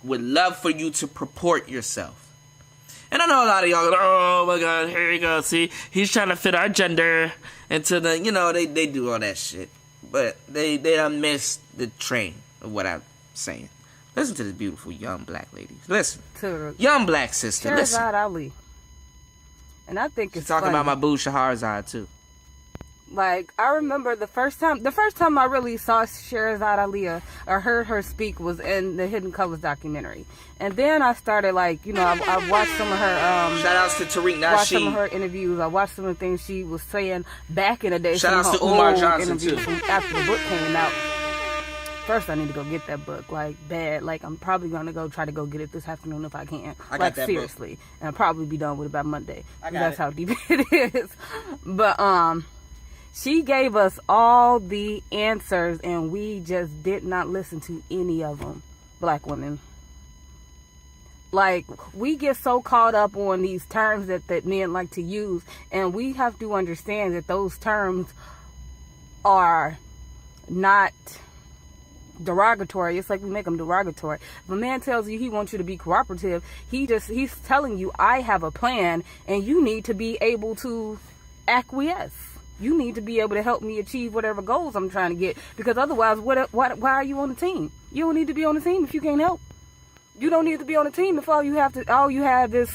would love for you to purport yourself. And I know a lot of y'all go, oh my God, here you go. See, he's trying to fit our gender into the, you know, they do all that shit. But they done missed the train of what I'm saying. Listen to this beautiful young black lady. Listen. Young black sister. Listen. Shahrazad Ali. And I think it's talking funny. about my boo Shahrazad too. Like, I remember the first time I really saw Shahrazad Ali or heard her speak was in the Hidden Colors documentary. And then I started, like, you know, I watched some of her shout outs to Tariq Nasheed. Watched some of her interviews. I watched some of the things she was saying back in the day. Shout outs to Umar Johnson too. After the book came out. First, I need to go get that book, like, bad. Like, I'm probably going to go try to go get it this afternoon if I can. I got like, that seriously. book. And I'll probably be done with it by Monday. I got That's it. how deep it is. But, she gave us all the answers, and we just did not listen to any of them, black women. Like, we get so caught up on these terms that men like to use, and we have to understand that those terms are not derogatory. It's like we make them derogatory. If a man tells you he wants you to be cooperative, he's telling you, I have a plan, and you need to be able to acquiesce. You need to be able to help me achieve whatever goals I'm trying to get, because otherwise, why are you on the team? You don't need to be on the team if you can't help. You don't need to be on the team if all you have is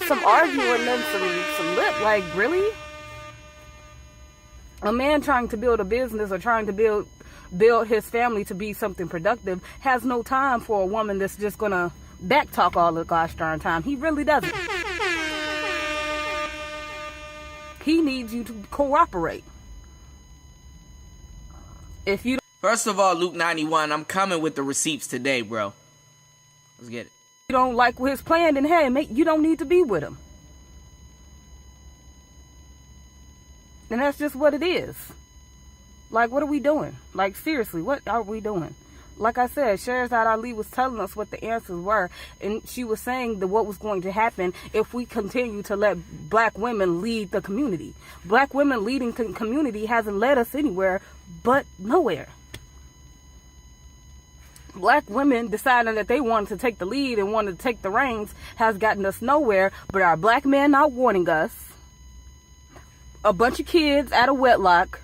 some arguing and some lip. Like, really? A man trying to build a business or trying to build his family to be something productive has no time for a woman that's just gonna backtalk all the gosh darn time. He really doesn't. He needs you to cooperate. If you First of all, Luke 91, I'm coming with the receipts today, bro. Let's get it. You don't like his plan, then hey, you don't need to be with him. And that's just what it is. Like, what are we doing? Like, seriously, what are we doing? Like I said, Shahrazad Ali was telling us what the answers were, and she was saying that what was going to happen if we continue to let black women lead the community. Black women leading the community hasn't led us anywhere but nowhere. Black women deciding that they wanted to take the lead and wanted to take the reins has gotten us nowhere, but our black men not wanting us. A bunch of kids out of wedlock.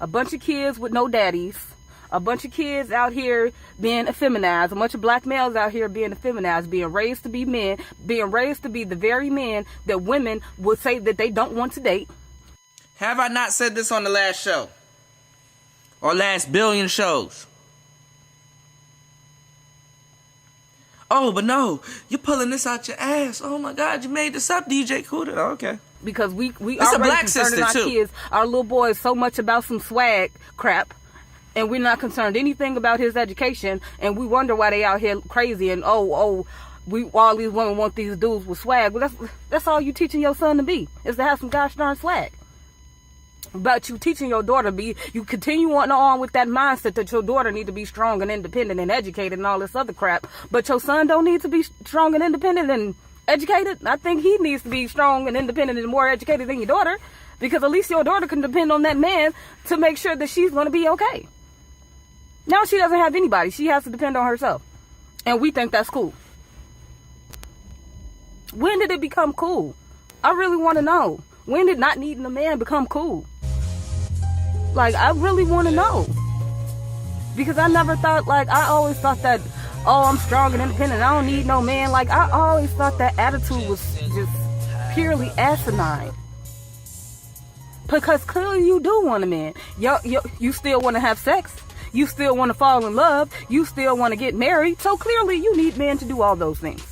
A bunch of kids with no daddies. A bunch of kids out here being effeminized. A bunch of black males out here being effeminized, being raised to be men, being raised to be the very men that women would say that they don't want to date. Have I not said this on the last show? Or last billion shows? Oh, but no, you're pulling this out your ass. Oh my God, you made this up, DJ Kuda. Okay. because we It's a already black concerning sister, our too. kids, our little boy, so much about some swag crap, and we're not concerned anything about his education, and we wonder why they out here crazy and we all these women want these dudes with swag. Well, that's all you teaching your son to be, is to have some gosh darn swag. But you teaching your daughter you continue on with that mindset that your daughter need to be strong and independent and educated and all this other crap. But your son don't need to be strong and independent and educated. I think he needs to be strong and independent and more educated than your daughter, because at least your daughter can depend on that man to make sure that she's going to be okay. Now she doesn't have anybody. She has to depend on herself. And we think that's cool. When did it become cool? I really want to know. When did not needing a man become cool? Like, I really want to know. Because I never thought, I always thought that, I'm strong and independent, I don't need no man. Like, I always thought that attitude was just purely asinine. Because clearly you do want a man. You still want to have sex. You still want to fall in love. You still want to get married. So clearly you need men to do all those things.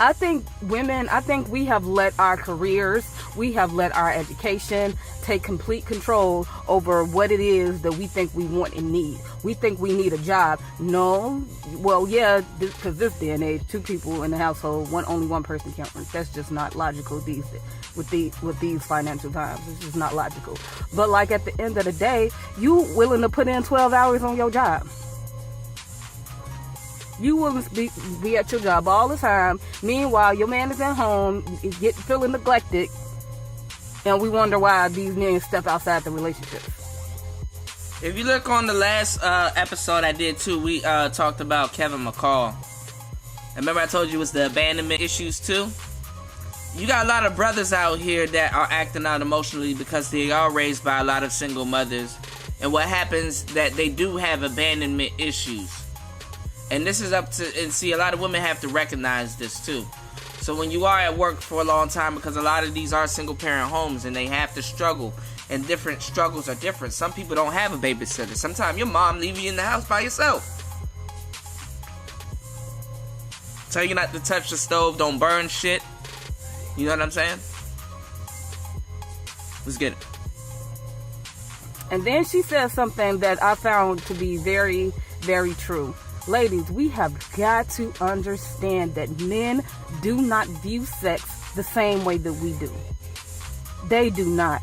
I think we have let our careers, we have let our education take complete control over what it is that we think we want and need. We think we need a job. No, well, yeah, because this day and age, 2 people in the household, only one person can't work. That's just not logical these days. With these financial times, it's just not logical. But like at the end of the day, you willing to put in 12 hours on your job. You will be at your job all the time. Meanwhile, your man is at home, feeling neglected, and we wonder why these men step outside the relationship. If you look on the last episode I did too, we talked about Kevin McCall. And remember I told you it was the abandonment issues too? You got a lot of brothers out here that are acting out emotionally because they are raised by a lot of single mothers. And what happens that they do have abandonment issues. And this is up to, and see, a lot of women have to recognize this too. So when you are at work for a long time, because a lot of these are single parent homes and they have to struggle, and different struggles are different. Some people don't have a babysitter. Sometimes your mom leave you in the house by yourself. Tell you not to touch the stove, don't burn shit. You know what I'm saying? Let's get it. And then she says something that I found to be very, very true. Ladies, we have got to understand that men do not view sex the same way that we do. They do not.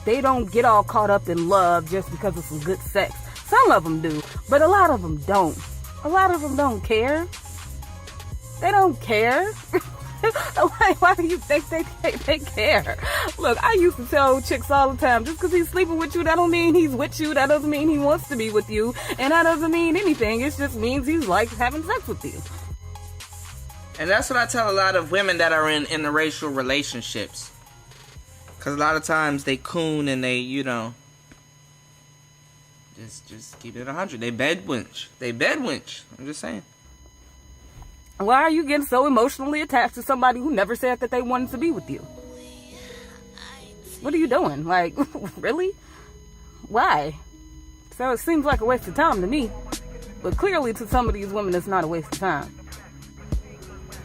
They don't get all caught up in love just because of some good sex. Some of them do, but a lot of them don't. A lot of them don't care. They don't care. Why do you think they care? Look, I used to tell chicks all the time, just because he's sleeping with you, that don't mean he's with you. That doesn't mean he wants to be with you. And that doesn't mean anything. It just means he's like having sex with you. And that's what I tell a lot of women that are in interracial relationships. Because a lot of times they coon and they, just keep it 100. They bed winch. I'm just saying. Why are you getting so emotionally attached to somebody who never said that they wanted to be with you? What are you doing? Like, really? Why? So it seems like a waste of time to me. But clearly to some of these women, it's not a waste of time.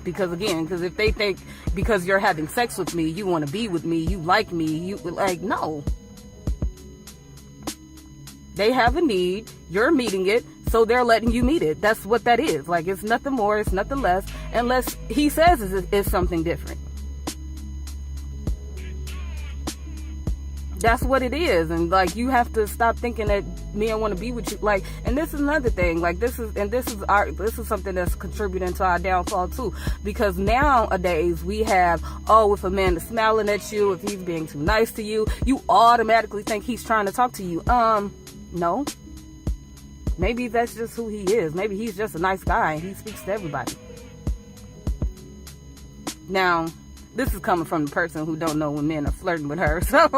Because if they think because you're having sex with me, you want to be with me, you like me, no. They have a need, you're meeting it, so they're letting you meet it. That's what that is. Like, it's nothing more, it's nothing less, unless he says it's something different. That's what it is. And like, you have to stop thinking that men want to be with you. Like, and this is another thing. Like, this is something that's contributing to our downfall too. Because nowadays we have, if a man is smiling at you, if he's being too nice to you, you automatically think he's trying to talk to you. No. Maybe that's just who he is. Maybe he's just a nice guy and he speaks to everybody. Now, this is coming from the person who don't know when men are flirting with her. So,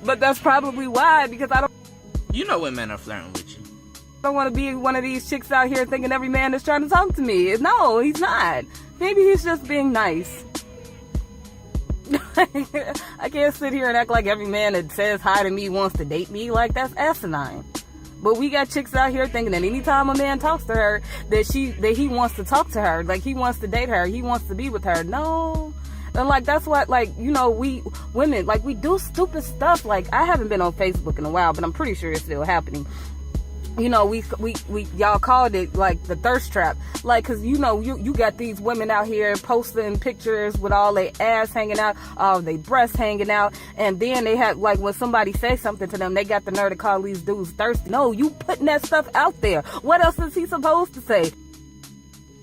but that's probably why, because I don't... You know when men are flirting with you. I don't want to be one of these chicks out here thinking every man is trying to talk to me. No, he's not. Maybe he's just being nice. I can't sit here and act like every man that says hi to me wants to date me. Like, that's asinine. But we got chicks out here thinking that anytime a man talks to her, that he wants to talk to her, like he wants to date her, he wants to be with her. No. And like, that's what, like, you know, we women, like, we do stupid stuff. Like, I haven't been on Facebook in a while, but I'm pretty sure it's still happening. You know, we y'all called it like the thirst trap, like, cause you know, you got these women out here posting pictures with all their ass hanging out, all their breasts hanging out, and then they have, like, when somebody says something to them, they got the nerve to call these dudes thirsty. No, you putting that stuff out there. What else is he supposed to say?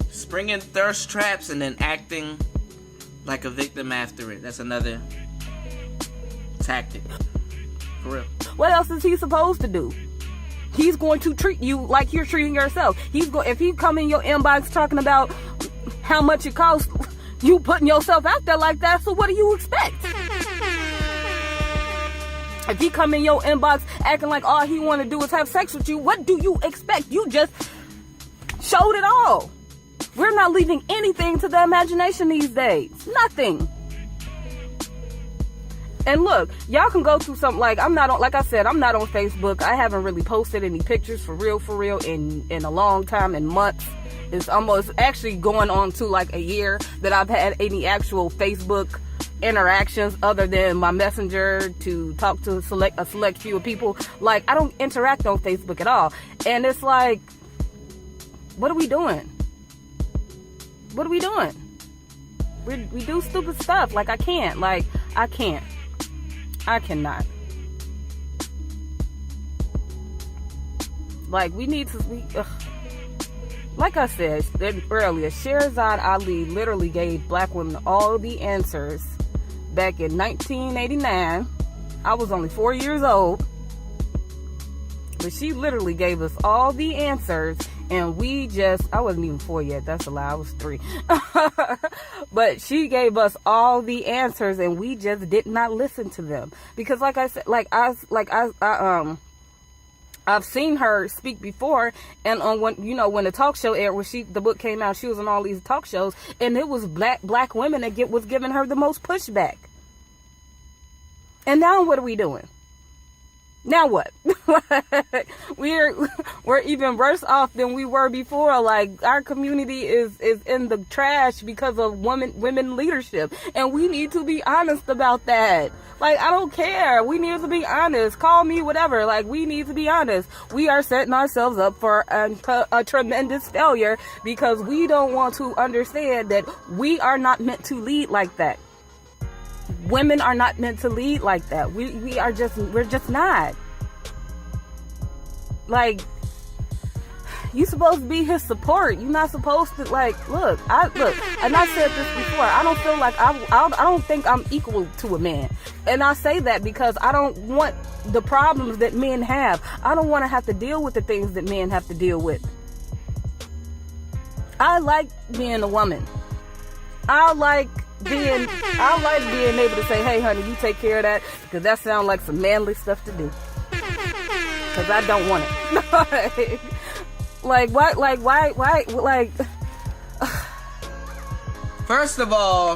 Springing thirst traps and then acting like a victim after it. That's another tactic. For real. What else is he supposed to do? He's going to treat you like you're treating yourself. If he come in your inbox talking about how much it costs, you putting yourself out there like that, so what do you expect? If he come in your inbox acting like all he want to do is have sex with you, what do you expect? You just showed it all. We're not leaving anything to the imagination these days. Nothing. And look, y'all can go through something, like, like I said, I'm not on Facebook. I haven't really posted any pictures for real in a long time, in months. It's almost actually going on to like a year that I've had any actual Facebook interactions other than my messenger to talk to a select few of people. Like, I don't interact on Facebook at all. And it's like, what are we doing? What are we doing? We do stupid stuff. Like, I cannot. Like, we need to, like I said earlier, Sherazad Ali literally gave black women all the answers back in 1989. I was only 4 years old. But she literally gave us all the answers, and I wasn't even 4 yet. That's a lie. I was 3. But she gave us all the answers, and we just did not listen to them. Because like I said, I've seen her speak before, and on when the talk show aired, when the book came out, she was on all these talk shows, and it was black women that was giving her the most pushback. And now what are we doing? Now what? we're even worse off than we were before. Like, our community is in the trash because of women leadership, and we need to be honest about that. Like, I don't care. We need to be honest. Call me whatever. Like, we need to be honest. We are setting ourselves up for a tremendous failure because we don't want to understand that we are not meant to lead like that. Women are not meant to lead like that. We're just not. Like, you supposed to be his support. You're not supposed to, like, look, and I said this before, I don't feel like I don't think I'm equal to a man. And I say that because I don't want the problems that men have. I don't want to have to deal with the things that men have to deal with. I like being a woman. I like being able to say, hey honey, you take care of that, because that sounds like some manly stuff to do. Because I don't want it. Why, first of all,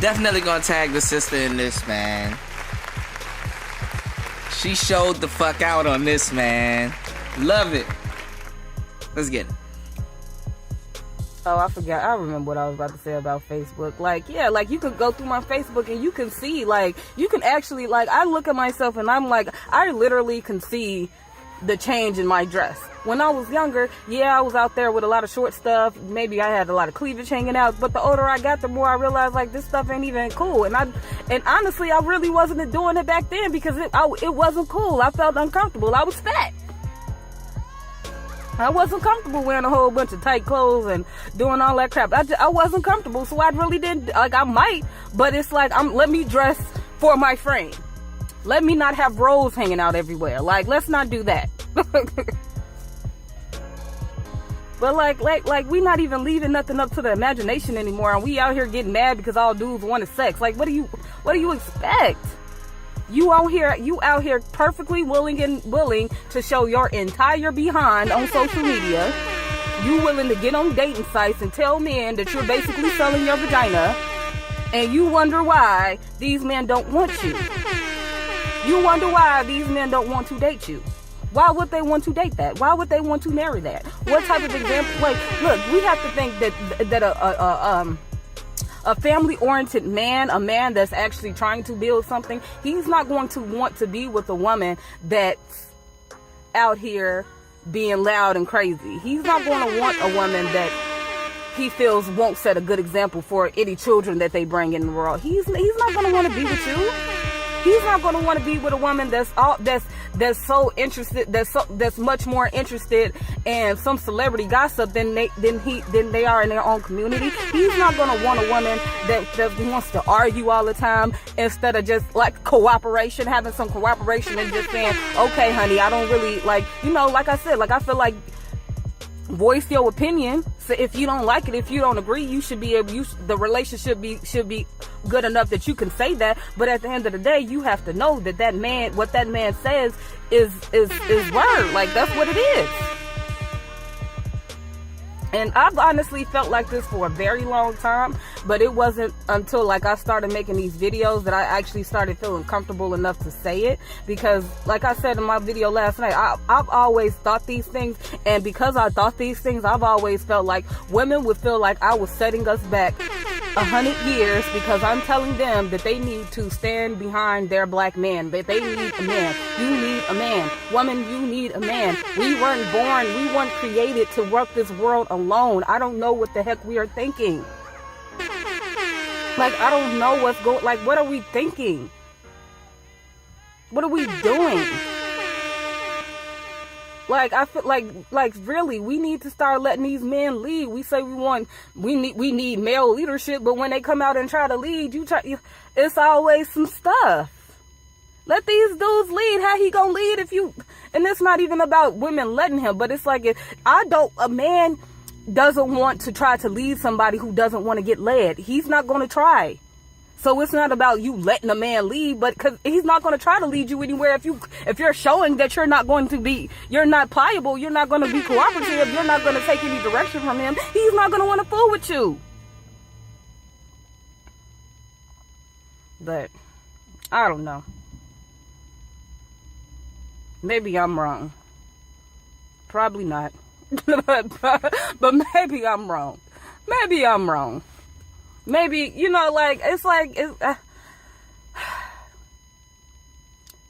definitely gonna tag the sister in this, man. She showed the fuck out on this, man. Love it. Let's get it. Oh, I forgot. I remember what I was about to say about Facebook. Like, yeah, like, you could go through my Facebook and you can see, like, you can actually, like, I look at myself and I'm like, I literally can see the change in my dress. When I was younger, yeah, I was out there with a lot of short stuff. Maybe I had a lot of cleavage hanging out. But the older I got, the more I realized, like, this stuff ain't even cool. And honestly, I really wasn't doing it back then because it wasn't cool. I felt uncomfortable. I was fat. I wasn't comfortable wearing a whole bunch of tight clothes and doing all that crap. I wasn't comfortable, so I really didn't. Like, I might, but it's like, let me dress for my frame. Let me not have rolls hanging out everywhere. Like, let's not do that. But like we not even leaving nothing up to the imagination anymore, and we out here getting mad because all dudes wanted sex. Like, what do you expect? You out here perfectly willing to show your entire behind on social media. You willing to get on dating sites and tell men that you're basically selling your vagina. And you wonder why these men don't want you. You wonder why these men don't want to date you. Why would they want to date that? Why would they want to marry that? What type of example? Like, look, we have to think that a family-oriented man, a man that's actually trying to build something, he's not going to want to be with a woman that's out here being loud and crazy. He's not going to want a woman that he feels won't set a good example for any children that they bring in the world. He's not going to want to be with you. He's not going to want to be with a woman that's so interested, that's much more interested in some celebrity gossip than they are in their own community. He's not going to want a woman that wants to argue all the time instead of just like cooperation, having some cooperation and just saying, okay, honey, I don't really like, like I said, like I feel like voice your opinion. So if you don't like it, if you don't agree, you should be able. The relationship should be good enough that you can say that. But at the end of the day, you have to know that man, what that man says is word. Like that's what it is. And I've honestly felt like this for a very long time, but it wasn't until like I started making these videos that I actually started feeling comfortable enough to say it. Because like I said in my video last night, I've always thought these things, and because I thought these things, I've always felt like women would feel like I was setting us back 100 years because I'm telling them that they need to stand behind their black man, that they need a man. You need a man. Woman, you need a man. We weren't created to work this world alone. I don't know what the heck we are thinking. Like, I don't know what's going, like, what are we thinking? What are we doing? Like, I feel like really, we need to start letting these men lead. We say we need male leadership, but when they come out and try to lead, it's always some stuff. Let these dudes lead. How he gonna lead if you, and it's not even about women letting him, but it's like, a man doesn't want to try to lead somebody who doesn't want to get led. He's not going to try. So it's not about you letting a man lead, but because he's not going to try to lead you anywhere. If you're showing that you're not pliable, you're not going to be cooperative, you're not going to take any direction from him, he's not going to want to fool with you. But I don't know. Maybe I'm wrong. Probably not. but maybe I'm wrong. Maybe,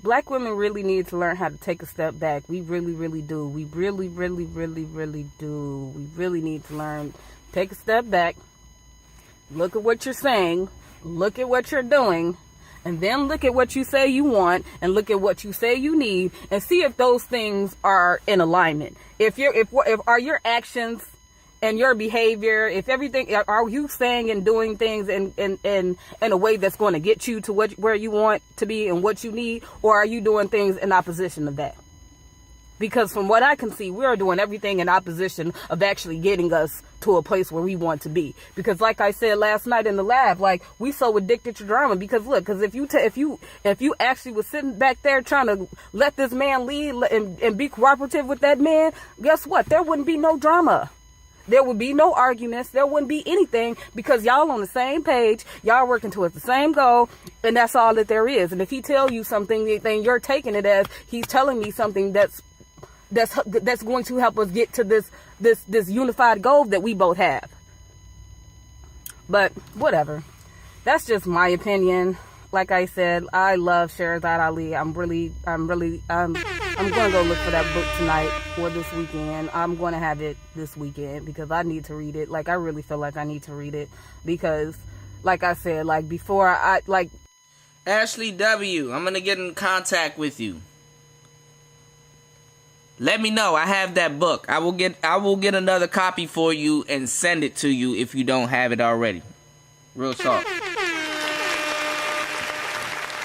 black women really need to learn how to take a step back. We really, really do. We really, really, really, really do. We really need to learn. Take a step back. Look at what you're saying. Look at what you're doing. And then look at what you say you want and look at what you say you need and see if those things are in alignment. If are your actions and your behavior, if everything, are you saying and doing things in a way that's going to get you to where you want to be and what you need, or are you doing things in opposition of that? Because from what I can see, we're doing everything in opposition of actually getting us to a place where we want to be. Because like I said last night in the lab, like, we so addicted to drama. Because look, because if you actually was sitting back there trying to let this man lead and be cooperative with that man, guess what? There wouldn't be no drama. There would be no arguments. There wouldn't be anything because y'all on the same page. Y'all working towards the same goal, and that's all that there is. And if he tell you something, then you're taking it as he's telling me something that's going to help us get to this unified goal that we both have. But whatever. That's just my opinion. Like I said, I love Shahrazad Ali. I'm going to go look for that book tonight or this weekend. I'm going to have it this weekend because I need to read it. Like, I really feel like I need to read it because, like I said, like before Ashley W., I'm going to get in contact with you. Let me know. I have that book. I will get another copy for you and send it to you if you don't have it already. Real talk.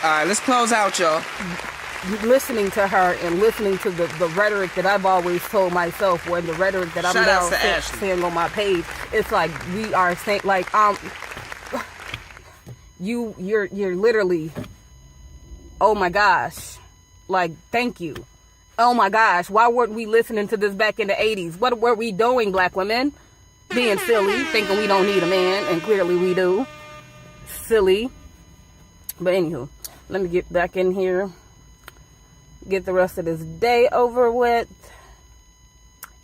Alright, let's close out, y'all. Listening to her and listening to the rhetoric that I've always told myself, or the rhetoric that I'm now saying on my page, it's like we are saying, like, you're literally, oh my gosh, like, thank you. Oh my gosh, why weren't we listening to this back in the 80s? What were we doing, black women? Being silly, thinking we don't need a man, and clearly we do. silly. But anywho, let me get back in here. Get the rest of this day over with.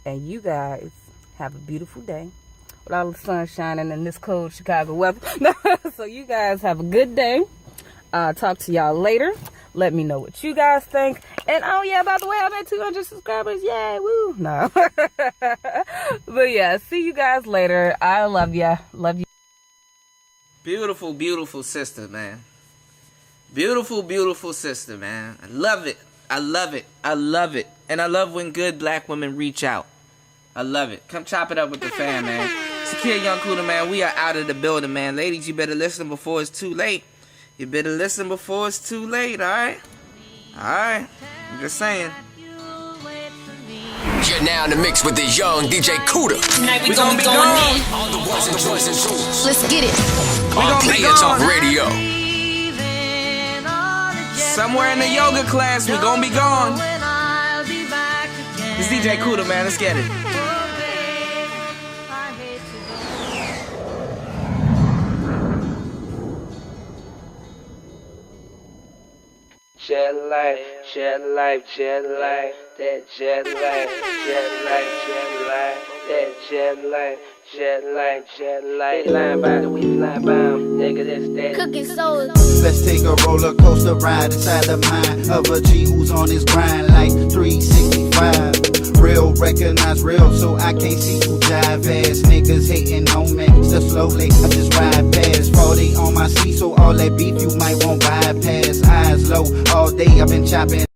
And you guys have a beautiful day. With all the sun shining in this cold Chicago weather. So you guys have a good day. Talk to y'all later. Let me know what you guys think. And oh yeah, by the way, I'm at 200 subscribers. Yay, woo. No. But yeah, see you guys later. I love ya. Love you. Beautiful, beautiful sister, man. Beautiful, beautiful sister, man. I love it. I love it. I love it. And I love when good black women reach out. I love it. Come chop it up with the fam, man. Secure Young Cuda, man. We are out of the building, man. Ladies, you better listen before it's too late. You better listen before it's too late, alright? Alright. I'm just saying. You're now in the mix with the young DJ Cuda. Tonight we gonna be going in. All the ones and twos and twos. Let's get it. On Player Talk Radio. Somewhere in the yoga class, we gonna be gone. It's DJ Cuda, man. Let's get it. Jet life, jet life, jet life, that jet life, jet life, jet life, that jet life, jet life, jet life. They lying by the we fly by 'em, nigga, that's that. Cooking soul. Let's take a roller coaster ride inside the mind of a G who's on his grind like 365. Real, recognize real, so I can't see who jive ass niggas hating on me. So slowly, I just ride past 40 on my seat, so all that beef you might want bypass. Eyes low all day, I've been chopping